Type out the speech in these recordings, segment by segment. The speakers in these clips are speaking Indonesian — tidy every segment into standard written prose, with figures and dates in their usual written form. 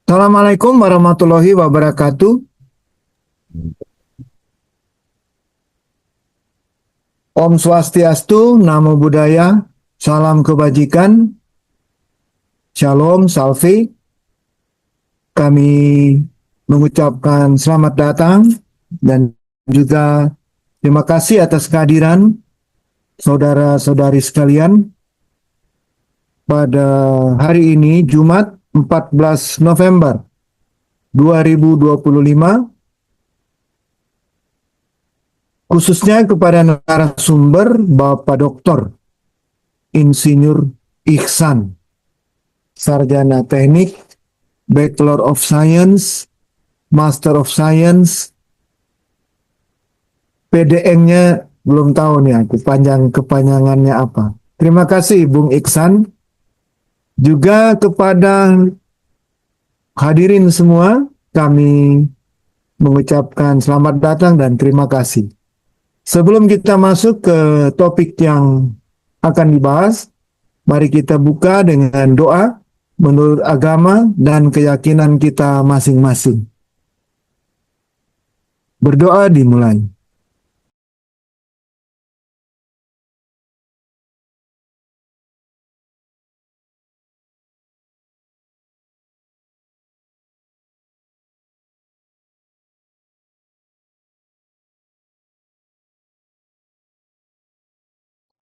Assalamualaikum warahmatullahi wabarakatuh. Om Swastiastu, Namo Buddhaya, Salam Kebajikan, Shalom, Salve. Kami mengucapkan selamat datang dan juga terima kasih atas kehadiran saudara-saudari sekalian pada hari ini Jumat 14 November 2025, khususnya kepada narasumber Bapak Doktor Insinyur Ihsan, Sarjana Teknik, Bachelor of Science, Master of Science, PDN-nya belum tahu nih aku kepanjangannya apa. Terima kasih Bung Ihsan. Juga kepada hadirin semua, kami mengucapkan selamat datang dan terima kasih. Sebelum kita masuk ke topik yang akan dibahas, mari kita buka dengan doa menurut agama dan keyakinan kita masing-masing. Berdoa dimulai.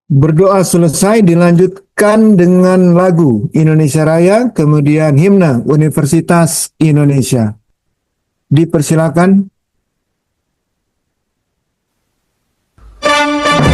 Berdoa selesai dilanjutkan dengan lagu Indonesia Raya, kemudian himne Universitas Indonesia. Dipersilakan. Indonesia.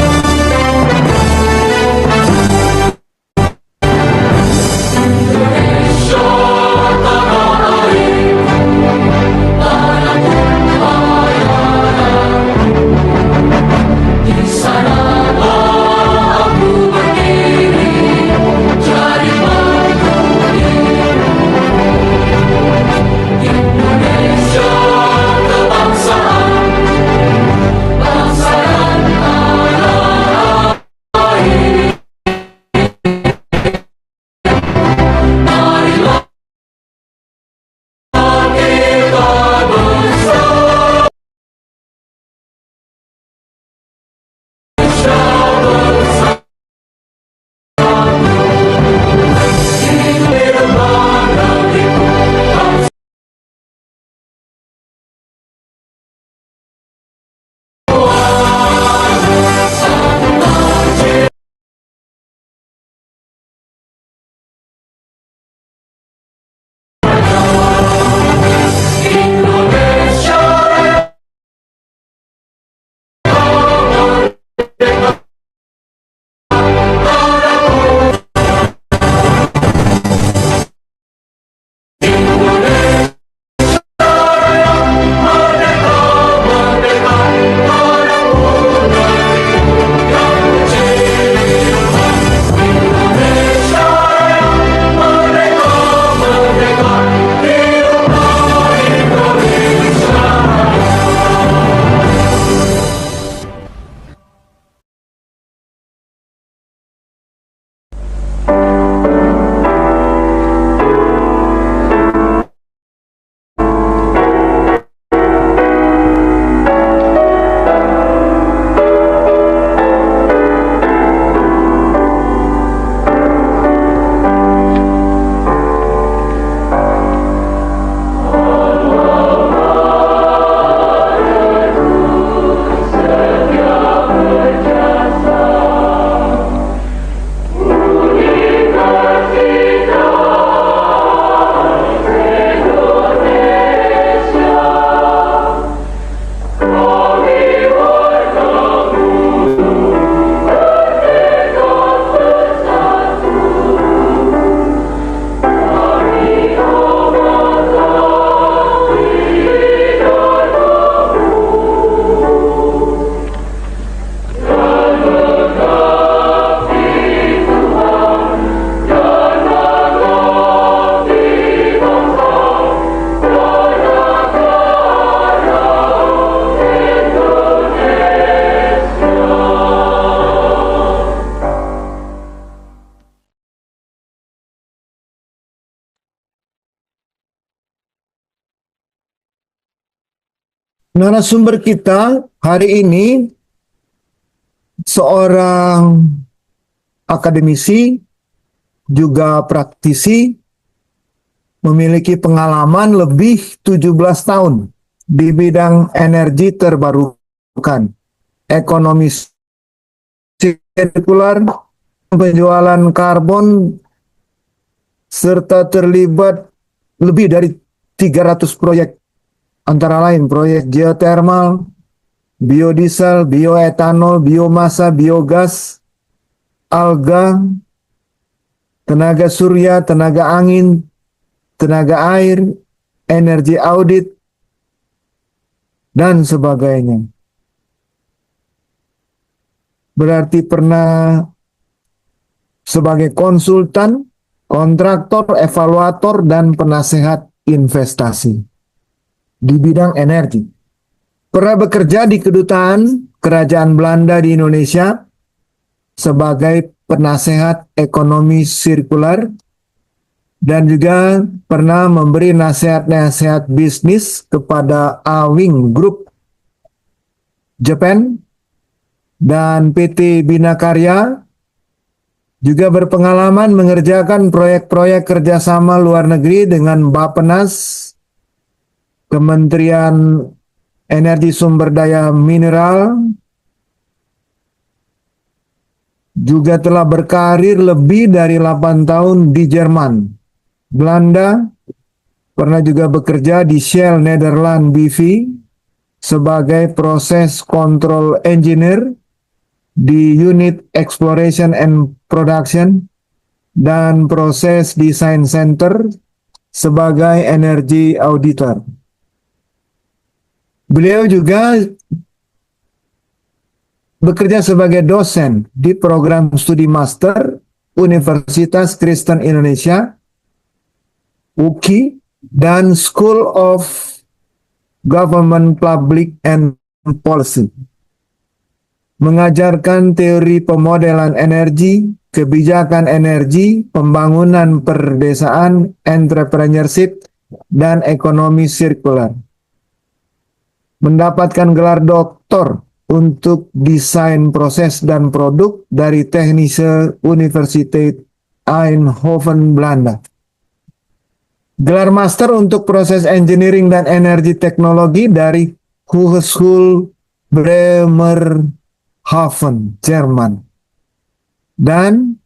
Narasumber kita hari ini seorang akademisi, juga praktisi, memiliki pengalaman lebih 17 tahun di bidang energi terbarukan, ekonomi sirkular, penjualan karbon, serta terlibat lebih dari 300 proyek, antara lain proyek geotermal, biodiesel, bioetanol, biomasa, biogas, alga, tenaga surya, tenaga angin, tenaga air, energi audit, dan sebagainya. Berarti pernah sebagai konsultan, kontraktor, evaluator, dan penasehat investasi di bidang energi. Pernah bekerja di kedutaan Kerajaan Belanda di Indonesia sebagai penasehat ekonomi sirkular, dan juga pernah memberi nasihat-nasihat bisnis kepada Awing Group Japan dan PT Bina Karya. Juga berpengalaman mengerjakan proyek-proyek kerjasama luar negeri dengan Bappenas, Kementerian Energi Sumber Daya Mineral. Juga telah berkarir lebih dari 8 tahun di Jerman, Belanda, pernah juga bekerja di Shell Nederland BV sebagai proses control engineer di unit exploration and production dan proses design center sebagai energy auditor. Beliau juga bekerja sebagai dosen di program studi master Universitas Kristen Indonesia, UKI, dan School of Government Public and Policy. Mengajarkan teori pemodelan energi, kebijakan energi, pembangunan perdesaan, entrepreneurship, dan ekonomi sirkular. Mendapatkan gelar doktor untuk desain proses dan produk dari Technische Universiteit Eindhoven, Belanda. Gelar master untuk proses engineering dan energi teknologi dari Hogeschool Bremerhaven, Jerman. Dan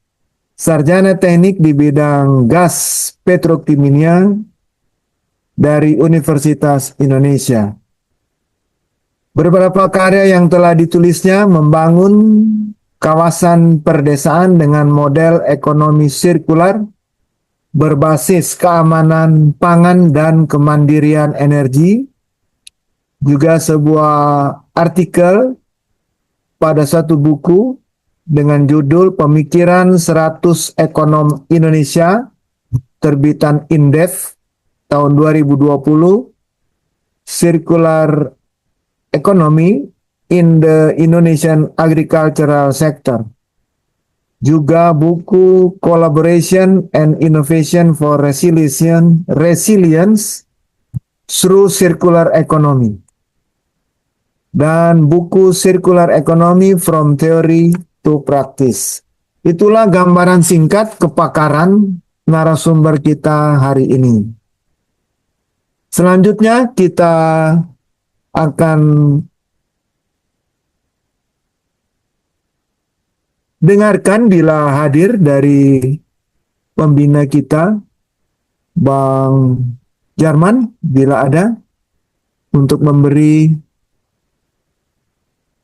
sarjana teknik di bidang gas petrokimia dari Universitas Indonesia. Beberapa karya yang telah ditulisnya membangun kawasan perdesaan dengan model ekonomi sirkular berbasis keamanan pangan dan kemandirian energi. Juga sebuah artikel pada satu buku dengan judul Pemikiran 100 Ekonom Indonesia, terbitan Indef tahun 2020, Circular Economy in the Indonesian Agricultural Sector. Juga buku Collaboration and Innovation for Resilience through Circular Economy. Dan buku Circular Economy from Theory to Practice. Itulah gambaran singkat kepakaran narasumber kita hari ini. Selanjutnya kita akan dengarkan bila hadir dari pembina kita, Bang Jarman, bila ada, untuk memberi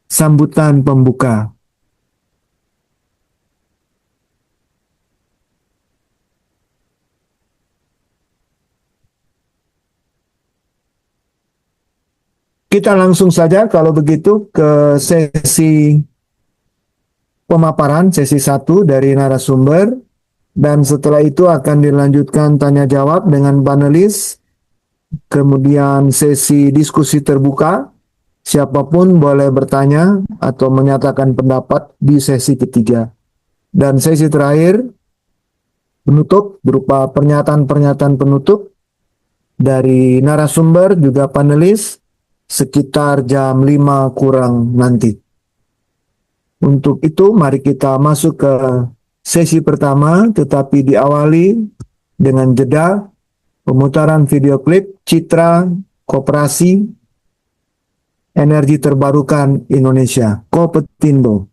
sambutan pembuka. Kita langsung saja kalau begitu ke sesi pemaparan, sesi 1 dari narasumber, dan setelah itu akan dilanjutkan tanya jawab dengan panelis, kemudian sesi diskusi terbuka, siapapun boleh bertanya atau menyatakan pendapat di sesi ketiga, dan sesi terakhir penutup berupa pernyataan-pernyataan penutup dari narasumber juga panelis, sekitar jam 5 kurang nanti. Untuk itu mari kita masuk ke sesi pertama, tetapi diawali dengan jeda pemutaran video klip Citra Koperasi Energi Terbarukan Indonesia, Kopetindo.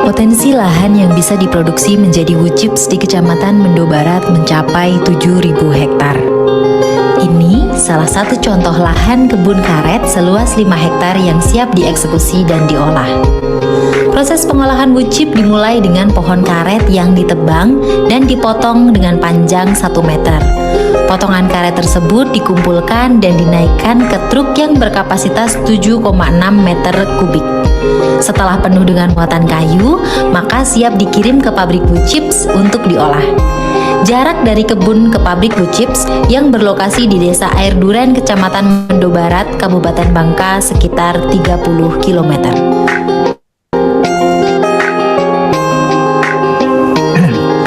Potensi lahan yang bisa diproduksi menjadi wood chips di Kecamatan Mendo Barat mencapai 7.000 hektar. Ini salah satu contoh lahan kebun karet seluas 5 hektar yang siap dieksekusi dan diolah. Proses pengolahan wood chip dimulai dengan pohon karet yang ditebang dan dipotong dengan panjang 1 meter. Potongan karet tersebut dikumpulkan dan dinaikkan ke truk yang berkapasitas 7,6 meter kubik. Setelah penuh dengan muatan kayu, maka siap dikirim ke pabrik wood chips untuk diolah. Jarak dari kebun ke pabrik wood chips yang berlokasi di Desa Air Duren, Kecamatan Mendo Barat, Kabupaten Bangka sekitar 30 km.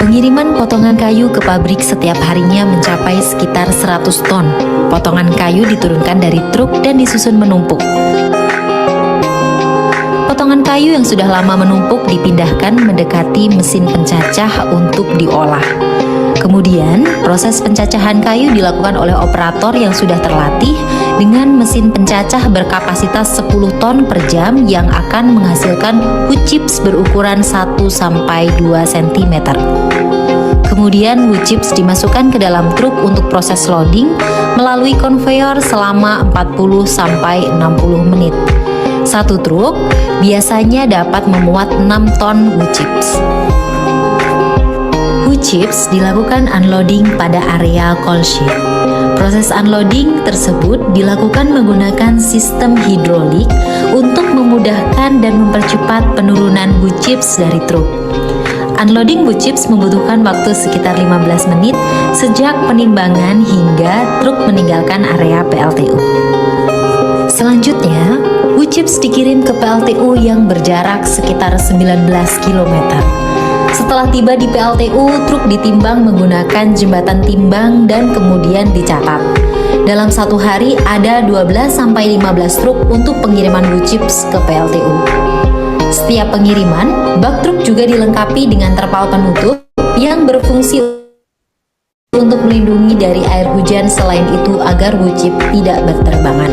Pengiriman potongan kayu ke pabrik setiap harinya mencapai sekitar 100 ton. Potongan kayu diturunkan dari truk dan disusun menumpuk. Potongan kayu yang sudah lama menumpuk dipindahkan mendekati mesin pencacah untuk diolah. Kemudian, proses pencacahan kayu dilakukan oleh operator yang sudah terlatih dengan mesin pencacah berkapasitas 10 ton per jam yang akan menghasilkan wood chips berukuran 1-2 cm. Kemudian wood chips dimasukkan ke dalam truk untuk proses loading melalui konveyor selama 40-60 menit. Satu truk biasanya dapat memuat 6 ton wood chips. Wood chips dilakukan unloading pada area coal sheet. Proses unloading tersebut dilakukan menggunakan sistem hidrolik untuk memudahkan dan mempercepat penurunan wood chips dari truk. Unloading wood chips membutuhkan waktu sekitar 15 menit sejak penimbangan hingga truk meninggalkan area PLTU. Selanjutnya, wood chips dikirim ke PLTU yang berjarak sekitar 19 km. Setelah tiba di PLTU, truk ditimbang menggunakan jembatan timbang dan kemudian dicatat. Dalam satu hari ada 12-15 truk untuk pengiriman wood chips ke PLTU. Setiap pengiriman, bak truk juga dilengkapi dengan terpal penutup yang berfungsi untuk melindungi dari air hujan, selain itu agar wood chip tidak berterbangan.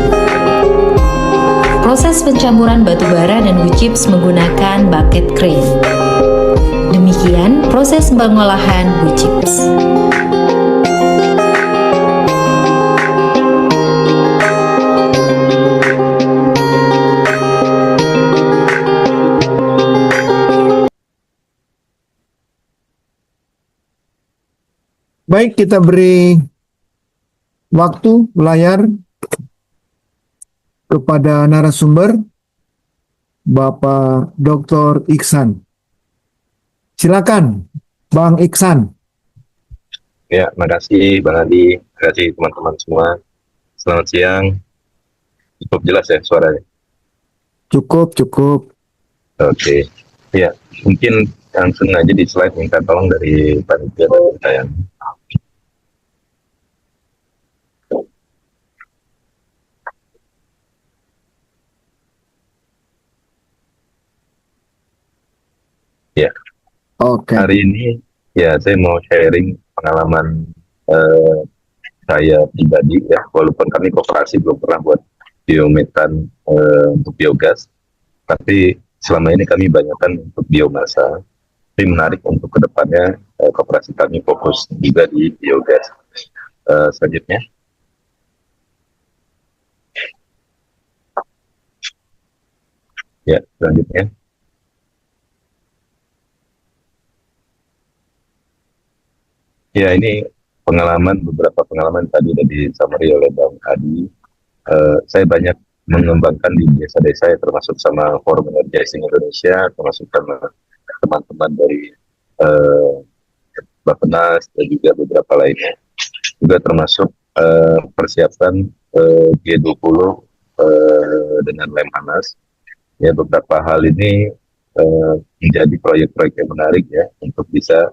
Proses pencampuran batu bara dan wood chips menggunakan bucket crane. Demikian proses pengolahan wood chips. Baik, kita beri waktu layar kepada narasumber Bapak Dr. Iksan. Silakan, Bang Iksan. Ya, makasih Bang Adi, makasih teman-teman semua. Selamat siang. Cukup jelas ya suaranya? Cukup. Oke. Ya, mungkin langsung aja di slide, minta tolong dari panitia dan saya. Ya. Oke. Hari ini ya saya mau sharing pengalaman saya pribadi ya, walaupun kami koperasi belum pernah buat biometan untuk biogas, tapi selama ini kami banyakkan untuk biomasa. Tapi menarik untuk kedepannya koperasi kami fokus juga di biogas. Selanjutnya. Ya, selanjutnya. Ya, ini beberapa pengalaman tadi udah di summary oleh Bang Adi. Saya banyak mengembangkan di desa-desa, ya, termasuk sama Forum Energizing Indonesia, termasuk sama teman-teman dari Bappenas dan juga beberapa lainnya. Juga termasuk persiapan G20 dengan Lemhanas. Ya, beberapa hal ini menjadi proyek-proyek yang menarik ya untuk bisa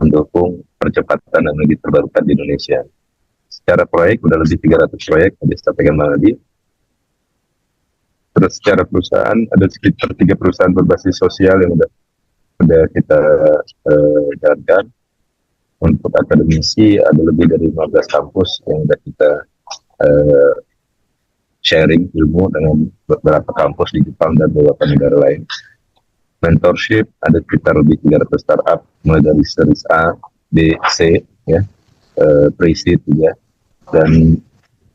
mendukung percepatan energi terbarukan di Indonesia. Secara proyek udah lebih 300 proyek yang disampaikan Bang Adi. Terus secara perusahaan ada sekitar 3 perusahaan berbasis sosial yang udah kita jalankan. Untuk akademisi ada lebih dari 15 kampus yang udah kita sharing ilmu dengan beberapa kampus di Jepang dan beberapa negara lain. Mentorship ada sekitar lebih 300 startup mulai dari series A, B, C, ya, pre-seed juga, dan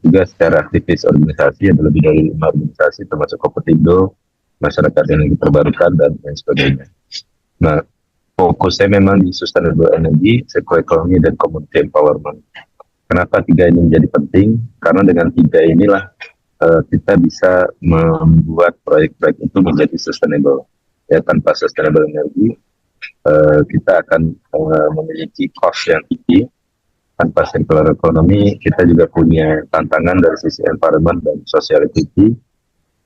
juga secara aktivis organisasi ada lebih dari 5 organisasi termasuk Kompetindo, masyarakat energi terbarukan dan lain sebagainya. Nah, fokusnya memang di sustainable energy, circular economy, dan community empowerment. Kenapa 3 ini menjadi penting? Karena dengan 3 inilah kita bisa membuat proyek-proyek itu menjadi sustainable. Ya, tanpa sustainable energy, kita akan memiliki cost yang tinggi. Tanpa circular economy, kita juga punya tantangan dari sisi environment dan social equity.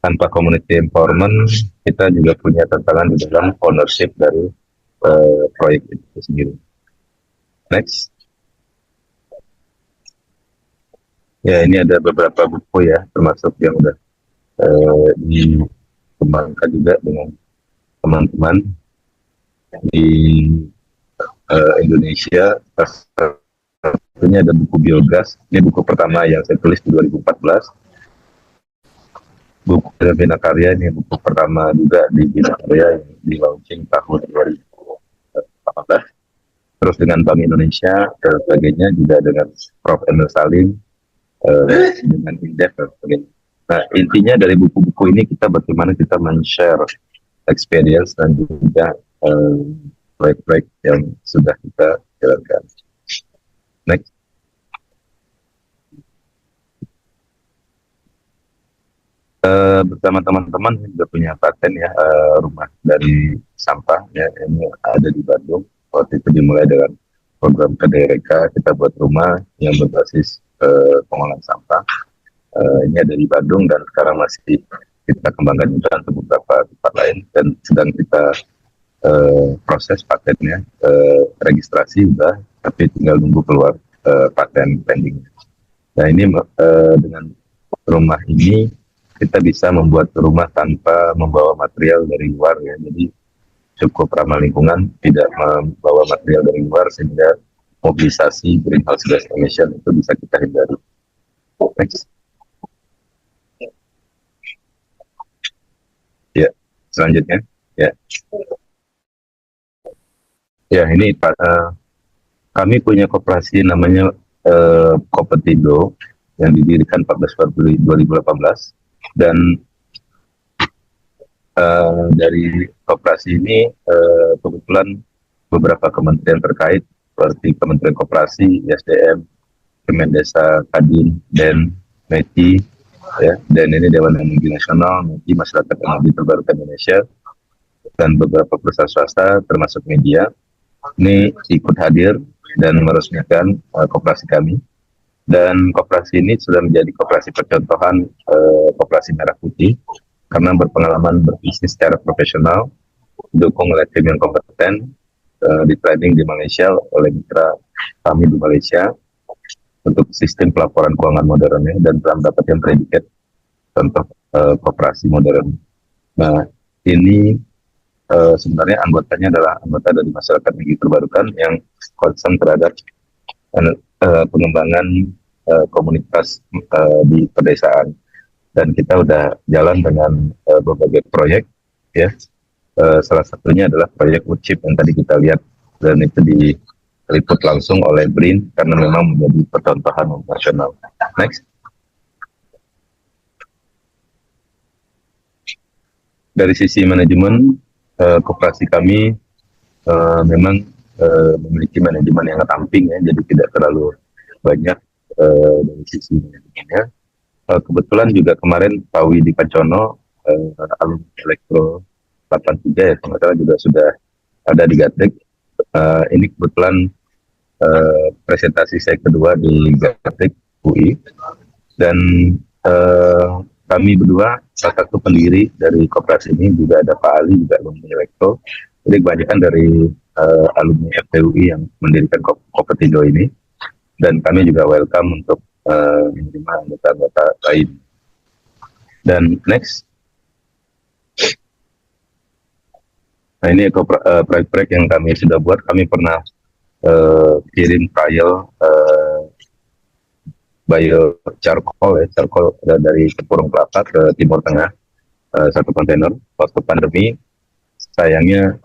Tanpa community empowerment, kita juga punya tantangan di dalam ownership dari proyek itu sendiri. Next. Ya, ini ada beberapa buku ya, termasuk yang udah dikembangkan juga dengan teman-teman di Indonesia. Tentunya ada buku biogas. Ini buku pertama yang saya tulis di 2014. Buku Bina Karya ini buku pertama juga di Bina Karya yang di launching tahun 2018. Terus dengan Bank Indonesia dan sebagainya, juga dengan Prof. Emil Salim, dengan Indef dan sebagainya. Nah, intinya dari buku-buku ini kita bagaimana kita men-share experience dan juga proyek-proyek yang sudah kita jalankan. Next. Bersama teman-teman sudah punya paten ya, rumah dari sampah ya, ini ada di Bandung. Waktu itu dimulai dengan program KDRK, kita buat rumah yang berbasis pengolahan sampah. Ini ada di Bandung dan sekarang masih kita kembangkan juga untuk beberapa tempat lain dan sedang kita proses patennya, registrasi sudah, tapi tinggal nunggu keluar paten pending. Nah, ini dengan rumah ini kita bisa membuat rumah tanpa membawa material dari luar ya, jadi cukup ramah lingkungan, tidak membawa material dari luar sehingga mobilisasi greenhouse gas emission itu bisa kita hindari. Next. Ya, selanjutnya ya. Ya, ini kami punya koperasi namanya Kompetindo yang didirikan 14 Februari 2018 dan dari koperasi ini kebetulan beberapa kementerian terkait seperti Kementerian Koperasi, ISDM, Kemendesa, Kadin, Den, METI, ya, dan ini Dewan Energi Nasional, METI, Masyarakat Energi Terbarukan Indonesia, dan beberapa perusahaan swasta termasuk media ini ikut hadir dan meresmikan koperasi kami. Dan koperasi ini sudah menjadi koperasi percontohan koperasi merah putih karena berpengalaman berbisnis secara profesional, didukung oleh tim yang kompeten, di training di Malaysia oleh mitra kami di Malaysia untuk sistem pelaporan keuangan modernnya dan telah mendapatkan predikat contoh koperasi modern. Nah, ini sebenarnya anggotanya adalah anggota dari masyarakat energi terbarukan yang concern terhadap pengembangan komunitas di pedesaan, dan kita udah jalan dengan berbagai proyek ya. Salah satunya adalah proyek UCIP yang tadi kita lihat, dan itu diliput langsung oleh BRIN karena memang menjadi percontohan nasional. Next. Dari sisi manajemen, koperasi kami memang memiliki manajemen yang ramping ya, jadi tidak terlalu banyak dari sisi manajemennya. Kebetulan juga kemarin Pak Widi Pancono, alumni Elektro 83 ya, kalau salah juga sudah ada di Gatek. Ini kebetulan presentasi saya kedua di Gatek UI, dan kami berdua salah satu pendiri dari koperasi ini, juga ada Pak Ali juga alumni Elektro. Jadi kebanyakan dari alumni FTUI yang mendirikan Kopetindo ini, dan kami juga welcome untuk menerima anggota-anggota lain. Dan next, nah ini proyek-proyek yang kami sudah buat. Kami pernah kirim trial bio charcoal dari Tempurung Kelapa ke Timur Tengah, satu kontainer. Waktu pandemi, sayangnya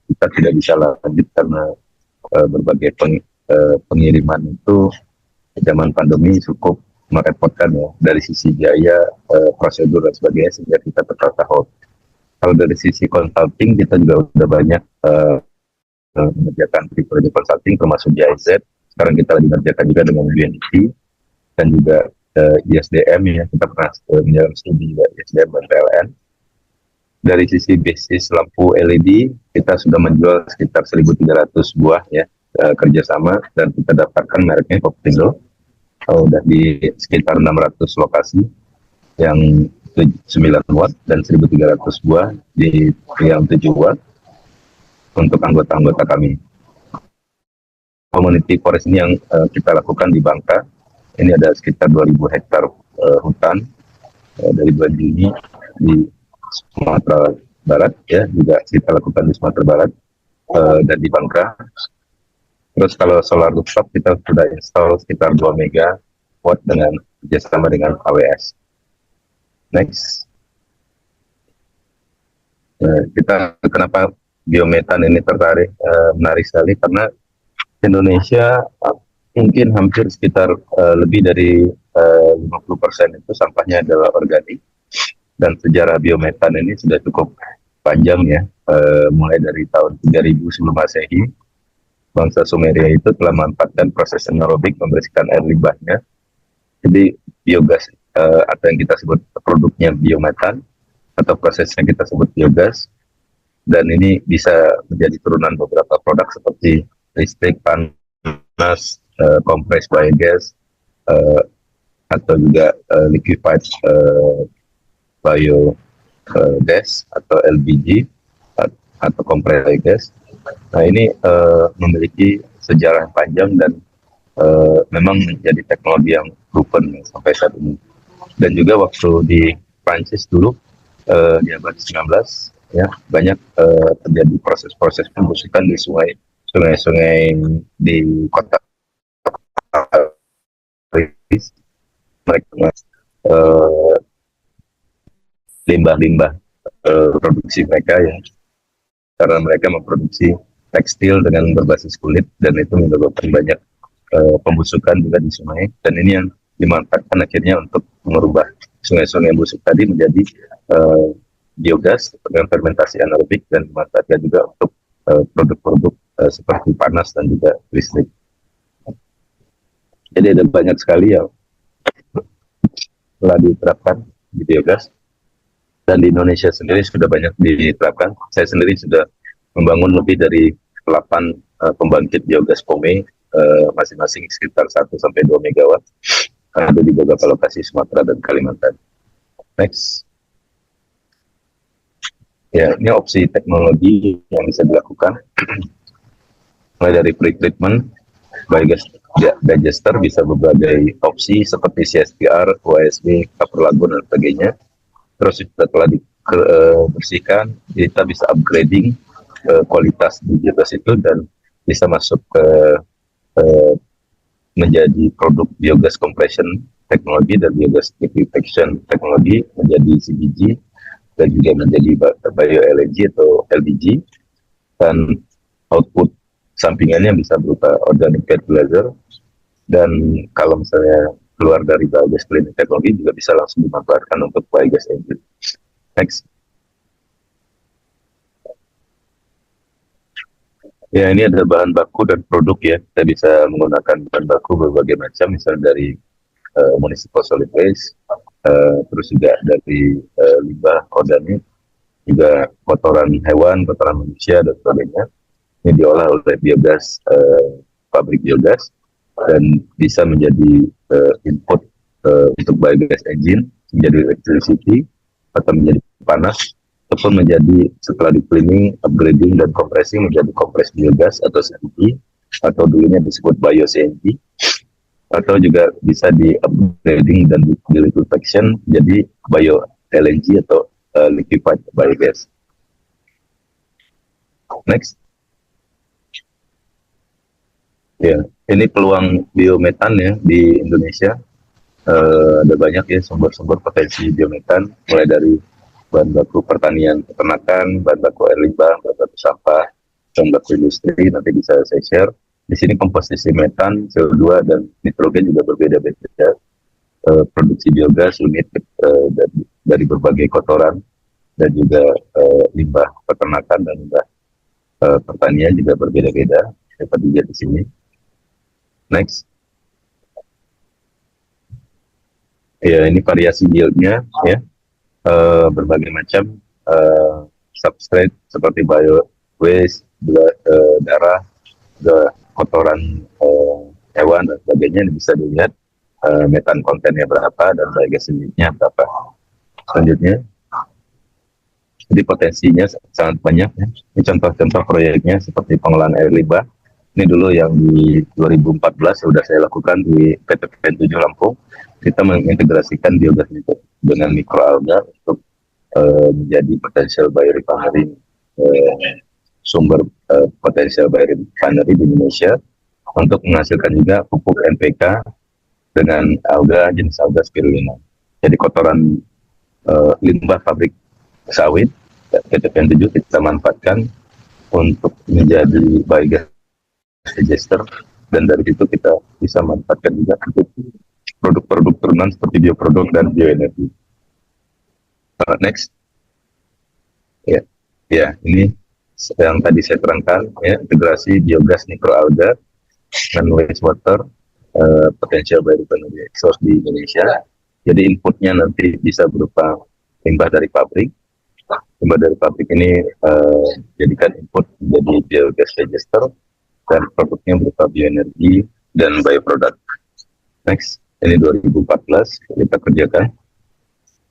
kita tidak bisa lanjut karena berbagai pengiriman itu zaman pandemi cukup merepotkan ya, dari sisi biaya, prosedur dan sebagainya, sehingga kita terpaksa hold. Kalau dari sisi consulting, kita juga sudah banyak mengerjakan project consulting termasuk GIZ. Sekarang kita lagi mengerjakan juga dengan UNDP dan juga ISDM ya, kita pernah menjalankan studi juga ISDM dan PLN. Dari sisi bisnis lampu LED, kita sudah menjual sekitar 1.300 buah ya, kerjasama, dan kita dapatkan mereknya Kopetindo. Udah di sekitar 600 lokasi yang 9 watt dan 1.300 buah di yang 7 watt untuk anggota-anggota kami. Community forest ini yang kita lakukan di Bangka. Ini ada sekitar 2.000 hektar hutan dari bulan Juni di Sumatera Barat ya, juga kita lakukan di Sumatera Barat dan di Bangka. Terus kalau solar rooftop, kita sudah install sekitar 2 megawatt dengan kerjasama dengan AWS. Next. Kita kenapa biometan ini tertarik, menarik sekali, karena Indonesia mungkin hampir sekitar lebih dari 50% itu sampahnya adalah organik, dan sejarah biometan ini sudah cukup panjang ya, mulai dari tahun 3000 sebelum Masehi. Bangsa Sumeria itu telah memanfaatkan proses anaerobik membersihkan air limbahnya. Jadi biogas atau yang kita sebut produknya biometan atau prosesnya kita sebut biogas, dan ini bisa menjadi turunan beberapa produk seperti listrik, panas, compressed biogas, atau juga liquefied biogas atau LPG atau compressed biogas. Nah ini memiliki sejarah panjang dan memang menjadi teknologi yang proven sampai saat ini. Dan juga waktu di Prancis dulu di abad 19 ya, banyak terjadi proses-proses pembusukan di sungai-sungai di kota Paris. Mereka limbah-limbah produksi mereka ya, karena mereka memproduksi tekstil dengan berbasis kulit, dan itu menyebabkan banyak pembusukan juga di sungai, dan ini yang dimanfaatkan akhirnya untuk merubah sungai-sungai yang busuk tadi menjadi biogas dengan fermentasi anaerobik, dan dimanfaatkan juga untuk produk-produk seperti panas dan juga listrik. Jadi ada banyak sekali yang telah diterapkan di biogas, dan di Indonesia sendiri sudah banyak diterapkan. Saya sendiri sudah membangun lebih dari 8 pembangkit biogas POME, masing-masing sekitar 1-2 megawatt, ada di beberapa lokasi Sumatera dan Kalimantan. Next. Ya, ini opsi teknologi yang bisa dilakukan. Mulai dari pre-treatment, biogas digester bisa berbagai opsi seperti CSPR, OSB, caprolactone dan sebagainya. Terus setelah dibersihkan, kita bisa upgrading kualitas biogas itu dan bisa masuk ke menjadi produk biogas compression teknologi dan biogas liquefaction teknologi menjadi CBG, dan juga menjadi bio-LNG atau LPG, dan output sampingannya bisa berupa organic fertilizer, dan kalau misalnya keluar dari biogas cleaning teknologi juga bisa langsung dimanfaatkan untuk biogas engine. Next. Ya, ini ada bahan baku dan produk ya. Kita bisa menggunakan bahan baku berbagai macam, misalnya dari municipal solid waste, terus juga dari limbah organik, juga kotoran hewan, kotoran manusia dan sebagainya. Ini diolah oleh biogas, pabrik biogas, dan bisa menjadi input untuk biogas engine, menjadi electricity atau menjadi panas, ataupun menjadi setelah di cleaning, upgrading dan kompresi menjadi kompres biogas atau CNG, atau dulunya disebut bio CNG, atau juga bisa di upgrading dan di liquefaction jadi bio LNG atau liquefied biogas. Next. Ya, ini peluang biometan ya di Indonesia. Ada banyak ya sumber-sumber potensi biometan, mulai dari bahan baku pertanian peternakan, bahan baku air limbah, bahan baku sampah, bahan baku industri, nanti bisa saya share. Di sini komposisi metan, CO2, dan nitrogen juga berbeda-beda. Produksi biogas unit dari berbagai kotoran dan juga limbah peternakan dan limbah pertanian juga berbeda-beda. Dapat dilihat di sini. Next. Ya, ini variasi yieldnya ya, berbagai macam substrate seperti bio waste, juga darah, juga kotoran hewan dan sebagainya. Ini bisa dilihat metan kontennya berapa dan biogas unitnya berapa. Selanjutnya, jadi potensinya sangat banyak ya. Ini contoh-contoh proyeknya seperti pengolahan air limbah. Ini dulu yang di 2014 sudah saya lakukan di PTPN 7 Lampung. Kita mengintegrasikan biogas itu dengan mikroalga untuk menjadi potensial biorefinery, sumber potensial biorefinery di Indonesia, untuk menghasilkan juga pupuk NPK dengan alga jenis alga spirulina. Jadi kotoran limbah pabrik sawit PTPN 7 kita manfaatkan untuk menjadi biogas digester, dan dari situ kita bisa manfaatkan juga untuk produk-produk turunan seperti bioproduk dan bioenergi. Next. Ya, ini yang tadi saya terangkan ya, integrasi biogas mikroalga dan wastewater, potensial biorefinery exhaust di Indonesia. Jadi inputnya nanti bisa berupa limbah dari pabrik. Limbah dari pabrik ini jadikan input menjadi biogas digester, dan produknya berupa bioenergi dan bioproduk. Next, ini 2014 kita kerjakan.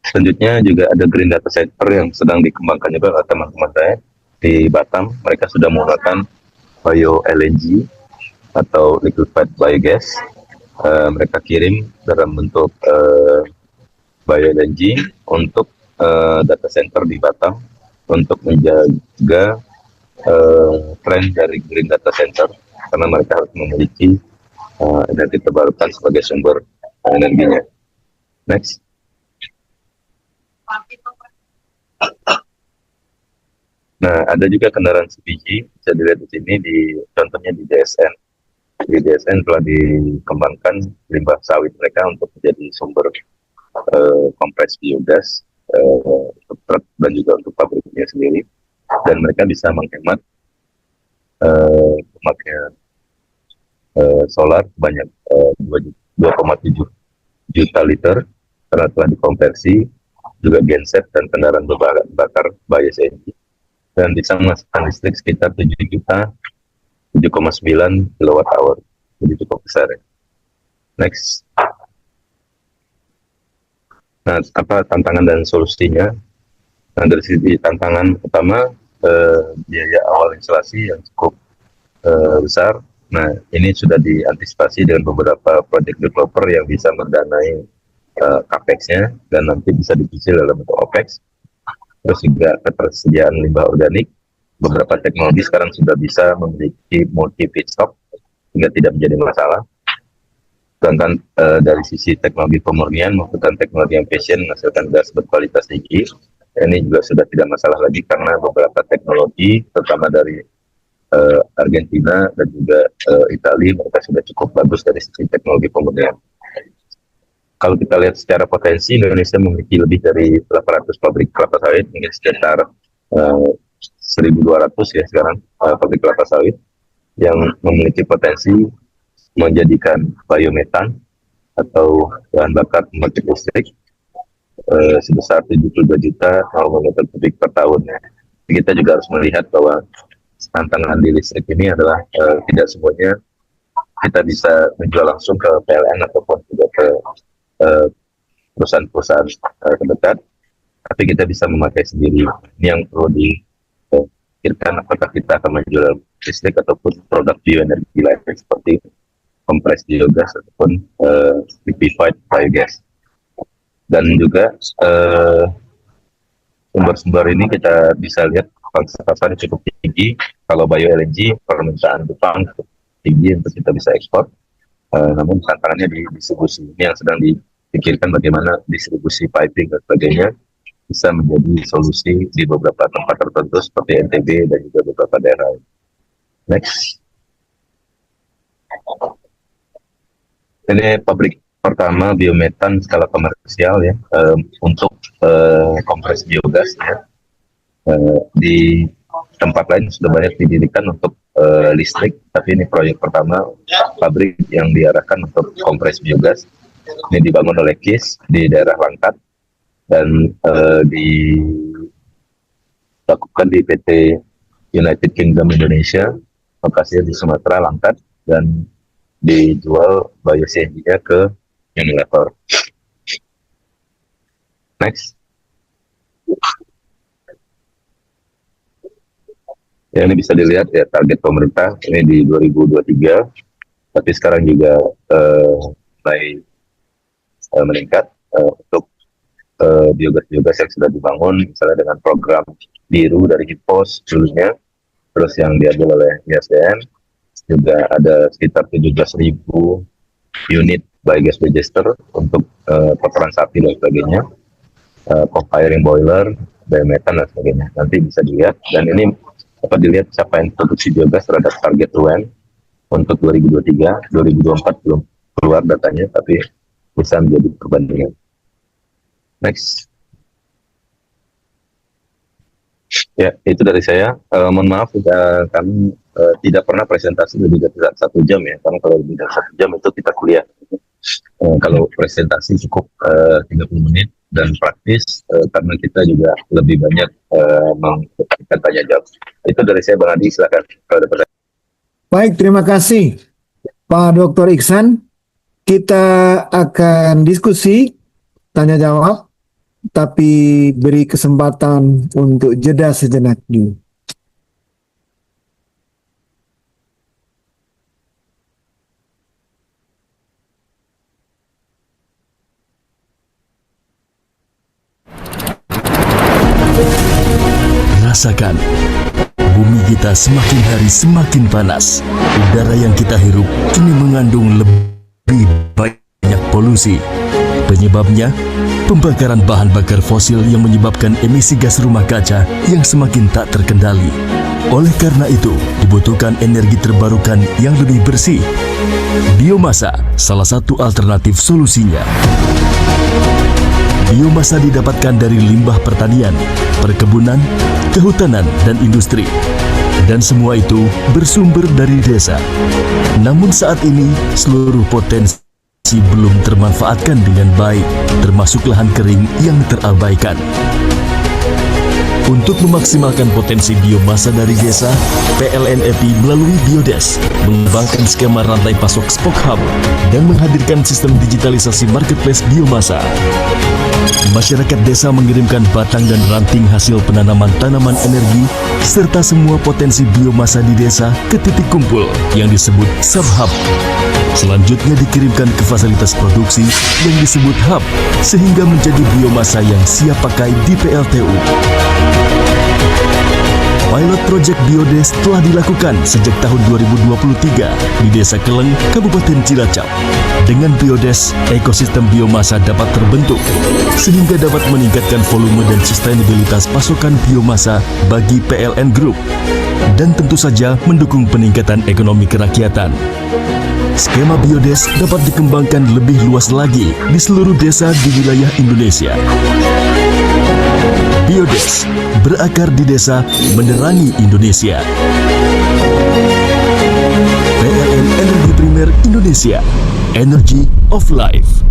Selanjutnya juga ada green data center yang sedang dikembangkan juga oleh teman-teman saya di Batam. Mereka sudah menggunakan bio LNG atau liquefied biogas. Mereka kirim dalam bentuk bio LNG untuk data center di Batam untuk menjaga tren dari green data center, karena mereka harus memiliki energi terbarukan sebagai sumber energinya. Next. Nah, ada juga kendaraan CBG, bisa dilihat di sini, contohnya di DSN. Di DSN telah dikembangkan limbah sawit mereka untuk menjadi sumber kompres biogas untuk truk dan juga untuk pabriknya sendiri. Dan mereka bisa menghemat pemakaian solar sebanyak 2,7 juta liter karena telah dikonversi, juga genset dan kendaraan bakar bio CNG, dan bisa menghasilkan listrik sekitar 7,9 kWh. Jadi cukup besar ya. Next. Nah, apa tantangan dan solusinya? Nah, dari sisi tantangan pertama, biaya awal instalasi yang cukup besar. Nah, ini sudah diantisipasi dengan beberapa project developer yang bisa mendanai capex-nya dan nanti bisa dicicil dalam bentuk OPEX. Terus juga ketersediaan limbah organik. Beberapa teknologi sekarang sudah bisa memiliki multi feedstock sehingga tidak menjadi masalah. Sedangkan dari sisi teknologi pemurnian maupun teknologi yang passion menghasilkan gas berkualitas tinggi, ini juga sudah tidak masalah lagi karena beberapa teknologi, terutama dari Argentina dan juga Italia, mereka sudah cukup bagus dari sisi teknologi pemurnian. Kalau kita lihat secara potensi, Indonesia memiliki lebih dari 800 pabrik kelapa sawit, mungkin sekitar 1.200 ya sekarang pabrik kelapa sawit yang memiliki potensi menjadikan biometan atau bahan bakar pembangkit listrik sebesar 72 juta kilometer kubik per tahun. Kita juga harus melihat bahwa tantangan di listrik ini adalah tidak semuanya kita bisa menjual langsung ke PLN ataupun juga ke perusahaan-perusahaan terdekat. tapi kita bisa memakai sendiri. Ini yang perlu dipikirkan, apakah kita akan menjual listrik ataupun produk bioenergi lainnya seperti kompres biogas ataupun liquefied biogas. Dan juga sumber-sumber ini kita bisa lihat pasarnya cukup tinggi. Kalau bio-LNG, permintaan Jepang cukup tinggi untuk kita bisa ekspor. Namun tantangannya di distribusi. Ini yang sedang dipikirkan bagaimana distribusi piping dan sebagainya bisa menjadi solusi di beberapa tempat tertentu seperti NTB dan juga beberapa daerah. Next. Ini pabrik pertama biometan skala komersial ya, untuk kompres biogas ya. Di tempat lain sudah banyak didirikan untuk listrik, tapi ini proyek pertama pabrik yang diarahkan untuk kompres biogas. Ini dibangun oleh KIS di daerah Langkat dan dilakukan di PT United Kingdom Indonesia, lokasinya di Sumatera Langkat, dan dijual bio-CNG-nya ke Unilever. Next. Ya, ini bisa dilihat ya target pemerintah ini di 2023, tapi sekarang juga mulai meningkat untuk biogas yang sudah dibangun, misalnya dengan program biru dari HIPOS dulunya, terus yang diambil oleh ISDN, juga ada sekitar 17.000 unit biogas digester untuk kotoran sapi dan sebagainya, co-firing boiler, biometan dan sebagainya. Nanti bisa dilihat, dan ini dapat dilihat capaian produksi biogas terhadap target UN untuk 2023, 2024 belum keluar datanya, tapi bisa menjadi perbandingan. Next. Ya, itu dari saya. Mohon maaf jika kami tidak pernah presentasi lebih dari 1 jam ya, karena kalau lebih dari 1 jam itu kita kuliah. Kalau presentasi cukup 30 menit dan praktis, karena kita juga lebih banyak melakukan tanya jawab. Itu dari saya, Bang Adi, silakan kalau ada pertanyaan. Baik, terima kasih Pak Dr. Iksan. Kita akan diskusi tanya jawab, tapi beri kesempatan untuk jeda sejenak dulu. Rasakan, bumi kita semakin hari semakin panas. Udara yang kita hirup kini mengandung lebih banyak polusi. Penyebabnya, pembakaran bahan bakar fosil yang menyebabkan emisi gas rumah kaca yang semakin tak terkendali. Oleh karena itu, dibutuhkan energi terbarukan yang lebih bersih. Biomasa salah satu alternatif solusinya. Biomasa didapatkan dari limbah pertanian, perkebunan, kehutanan, dan industri. Dan semua itu bersumber dari desa. Namun saat ini, seluruh potensi belum termanfaatkan dengan baik, termasuk lahan kering yang terabaikan. Untuk memaksimalkan potensi biomasa dari desa, PLN EPI melalui Biodes mengembangkan skema rantai pasok Spoke Hub dan menghadirkan sistem digitalisasi marketplace biomasa. Masyarakat desa mengirimkan batang dan ranting hasil penanaman tanaman energi serta semua potensi biomasa di desa ke titik kumpul yang disebut Subhub. Selanjutnya dikirimkan ke fasilitas produksi yang disebut hub sehingga menjadi biomasa yang siap pakai di PLTU. Pilot Project Biodes telah dilakukan sejak tahun 2023 di Desa Keleng, Kabupaten Cilacap. Dengan Biodes, ekosistem biomasa dapat terbentuk sehingga dapat meningkatkan volume dan sustainabilitas pasokan biomasa bagi PLN Group dan tentu saja mendukung peningkatan ekonomi kerakyatan. Skema Biodes dapat dikembangkan lebih luas lagi di seluruh desa di wilayah Indonesia. Biodes berakar di desa, menerangi Indonesia. PLN Energi Primer Indonesia, Energy of Life.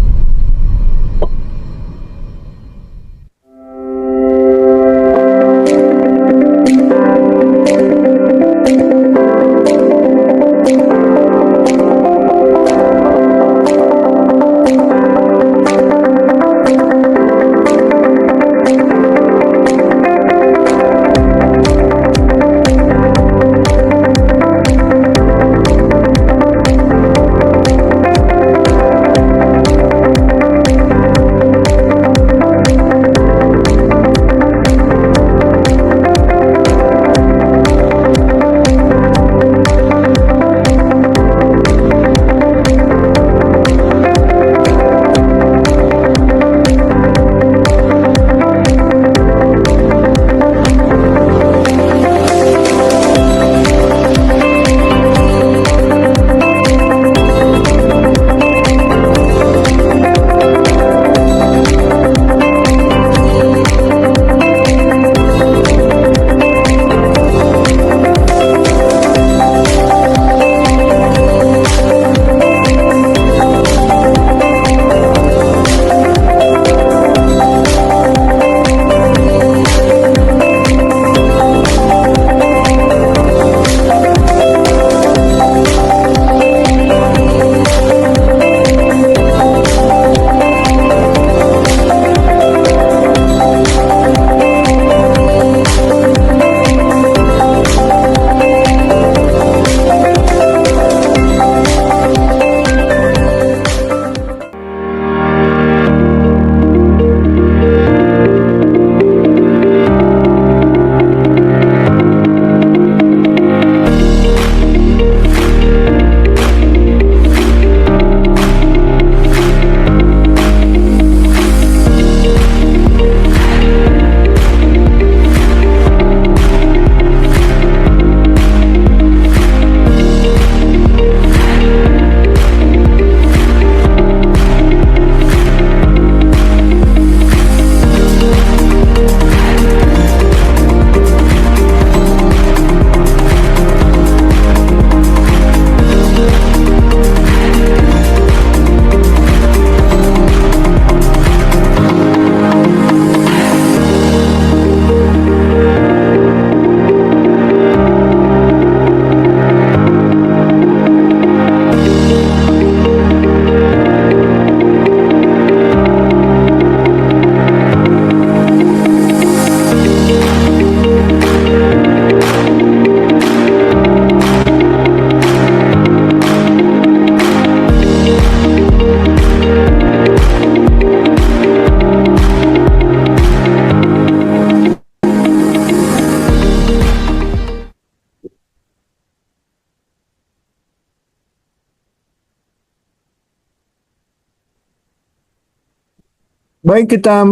Baik, kita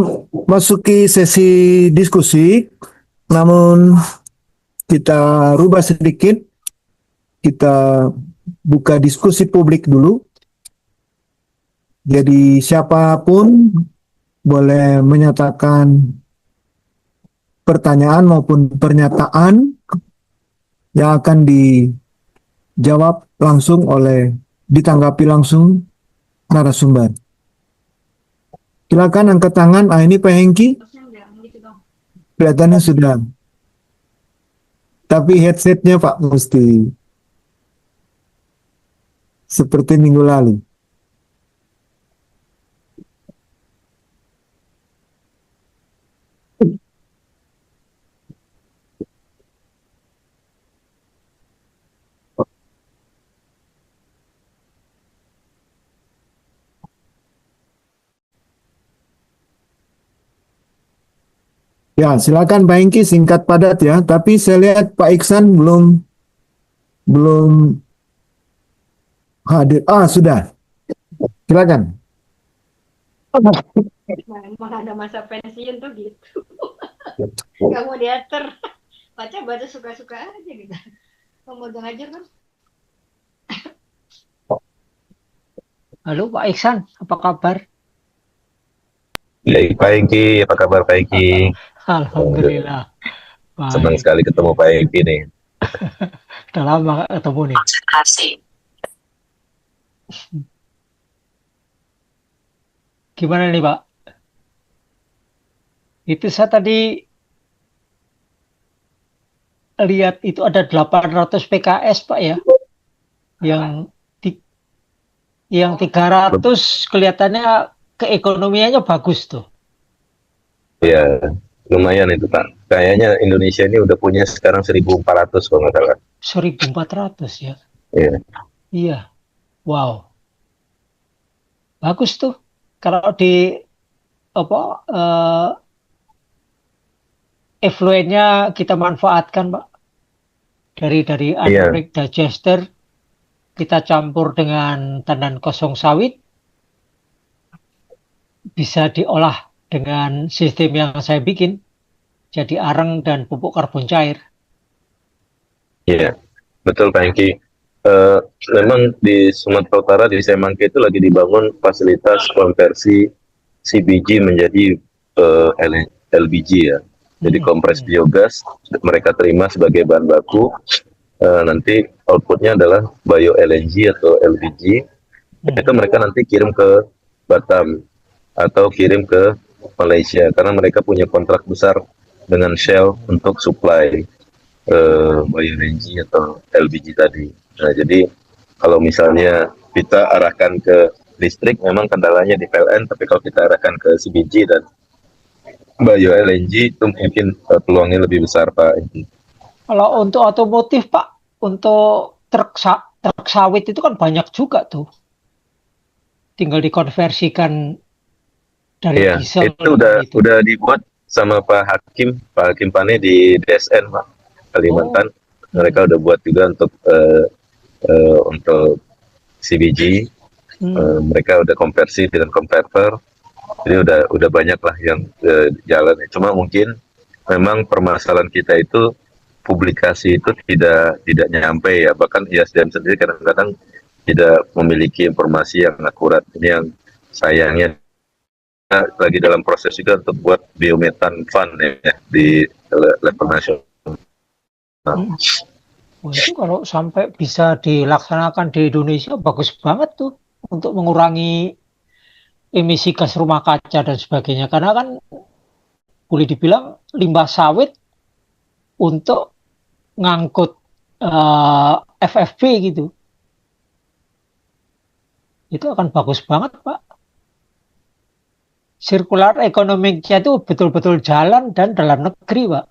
masuki sesi diskusi, namun kita rubah sedikit, kita buka diskusi publik dulu. Jadi siapapun boleh menyatakan pertanyaan maupun pernyataan yang akan dijawab langsung ditanggapi langsung narasumber. Silakan angkat tangan. Ini Pak Hengki. Kelihatannya sudah. Tapi headsetnya Pak mesti seperti minggu lalu. Ya, silakan Pak Hengki, singkat padat ya. Tapi saya lihat Pak Iksan belum hadir. Sudah. Silakan. Emang ada masa pensiun tuh gitu. Gak mau diatur. Baca suka-suka aja gitu. Mau ngajar kan? Halo Pak Iksan, apa kabar? Ya, Pak Hengki, apa kabar Pak Hengki? Alhamdulillah. Senang Baik. sekali ketemu Pak Hengki nih. Udah lama nggak ketemu nih. Gimana nih Pak? Itu saya tadi lihat itu ada 800 PKS Pak ya. Yang 300 kelihatannya keekonomiannya bagus tuh. Ya, lumayan itu Pak. Kayaknya Indonesia ini udah punya sekarang 1.400 kalau nggak salah. 1.400 ya. Iya. Iya. Wow. Bagus tuh. Kalau di effluentnya kita manfaatkan, Pak. Dari anaerobic digester kita campur dengan tandan kosong sawit, bisa diolah dengan sistem yang saya bikin, jadi arang dan pupuk karbon cair. Iya, betul Pak Hengki. Memang di Sumatera Utara, di Semangke itu lagi dibangun fasilitas konversi CBG menjadi LBG ya. Jadi kompres biogas mereka terima sebagai bahan baku, nanti outputnya adalah bio LNG atau LPG. Itu mereka nanti kirim ke Batam atau kirim ke Malaysia karena mereka punya kontrak besar dengan Shell untuk supply bio LNG atau LPG tadi. Nah, jadi kalau misalnya kita arahkan ke listrik, memang kendalanya di PLN, tapi kalau kita arahkan ke CBG dan bio LNG itu mungkin peluangnya lebih besar Pak. Kalau untuk otomotif Pak, untuk truk sawit itu kan banyak juga tuh. Tinggal dikonversikan dari diesel. Itu udah dibuat sama Pak Hakim Pane di DSN Pak Kalimantan. Mereka udah buat juga untuk CBG. Mereka udah konversi dengan konverter. Jadi udah banyak lah yang jalan. Cuma mungkin memang permasalahan kita itu publikasi itu tidak nyampe ya. Bahkan ISDM sendiri kadang-kadang tidak memiliki informasi yang akurat. Ini yang sayangnya lagi dalam proses juga untuk buat biometan fund ya di level nasional. Itu kalau sampai bisa dilaksanakan di Indonesia bagus banget tuh untuk mengurangi emisi gas rumah kaca dan sebagainya. Karena kan boleh dibilang limbah sawit untuk ngangkut FFP gitu. Itu akan bagus banget Pak. Circular ekonominya itu betul-betul jalan dan dalam negeri Pak.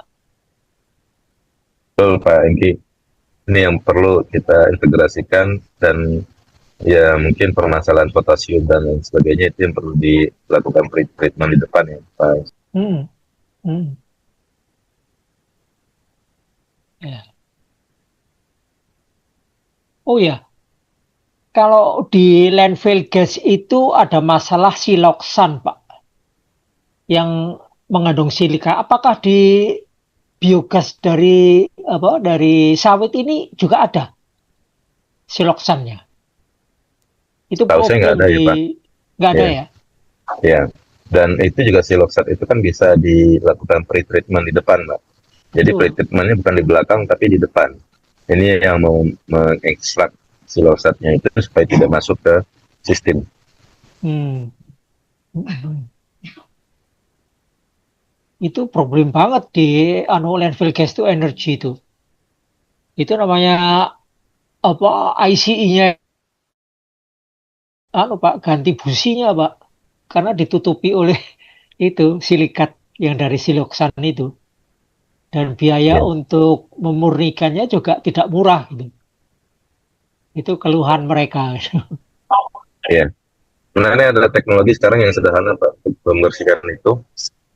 Betul Pak Engki. Ini yang perlu kita integrasikan dan ya mungkin permasalahan potasium dan lain sebagainya itu yang perlu dilakukan treatment di depan ya Pak. Ya. Oh ya, kalau di landfill gas itu ada masalah siloksan Pak. yang mengandung silika. Apakah di biogas dari sawit ini juga ada siloksannya? Itu Tahu saya nggak problem ada ya Pak. nggak ada Ya, ya? ya. Dan itu juga siloxane itu kan bisa dilakukan pre-treatment di depan, Pak. Jadi Betul. pre-treatmentnya bukan di belakang tapi di depan. Ini yang mau mengekstrak siloxane-nya itu supaya tidak masuk ke sistem. Hmm. Itu problem banget di landfill gas to energy itu. Itu namanya apa ICE-nya Pak ganti businya Pak karena ditutupi oleh itu silikat yang dari siloksan itu dan biaya Ya, untuk memurnikannya juga tidak murah gitu. Itu keluhan mereka. ya. Sebenarnya ada teknologi sekarang yang sederhana Pak untuk membersihkan itu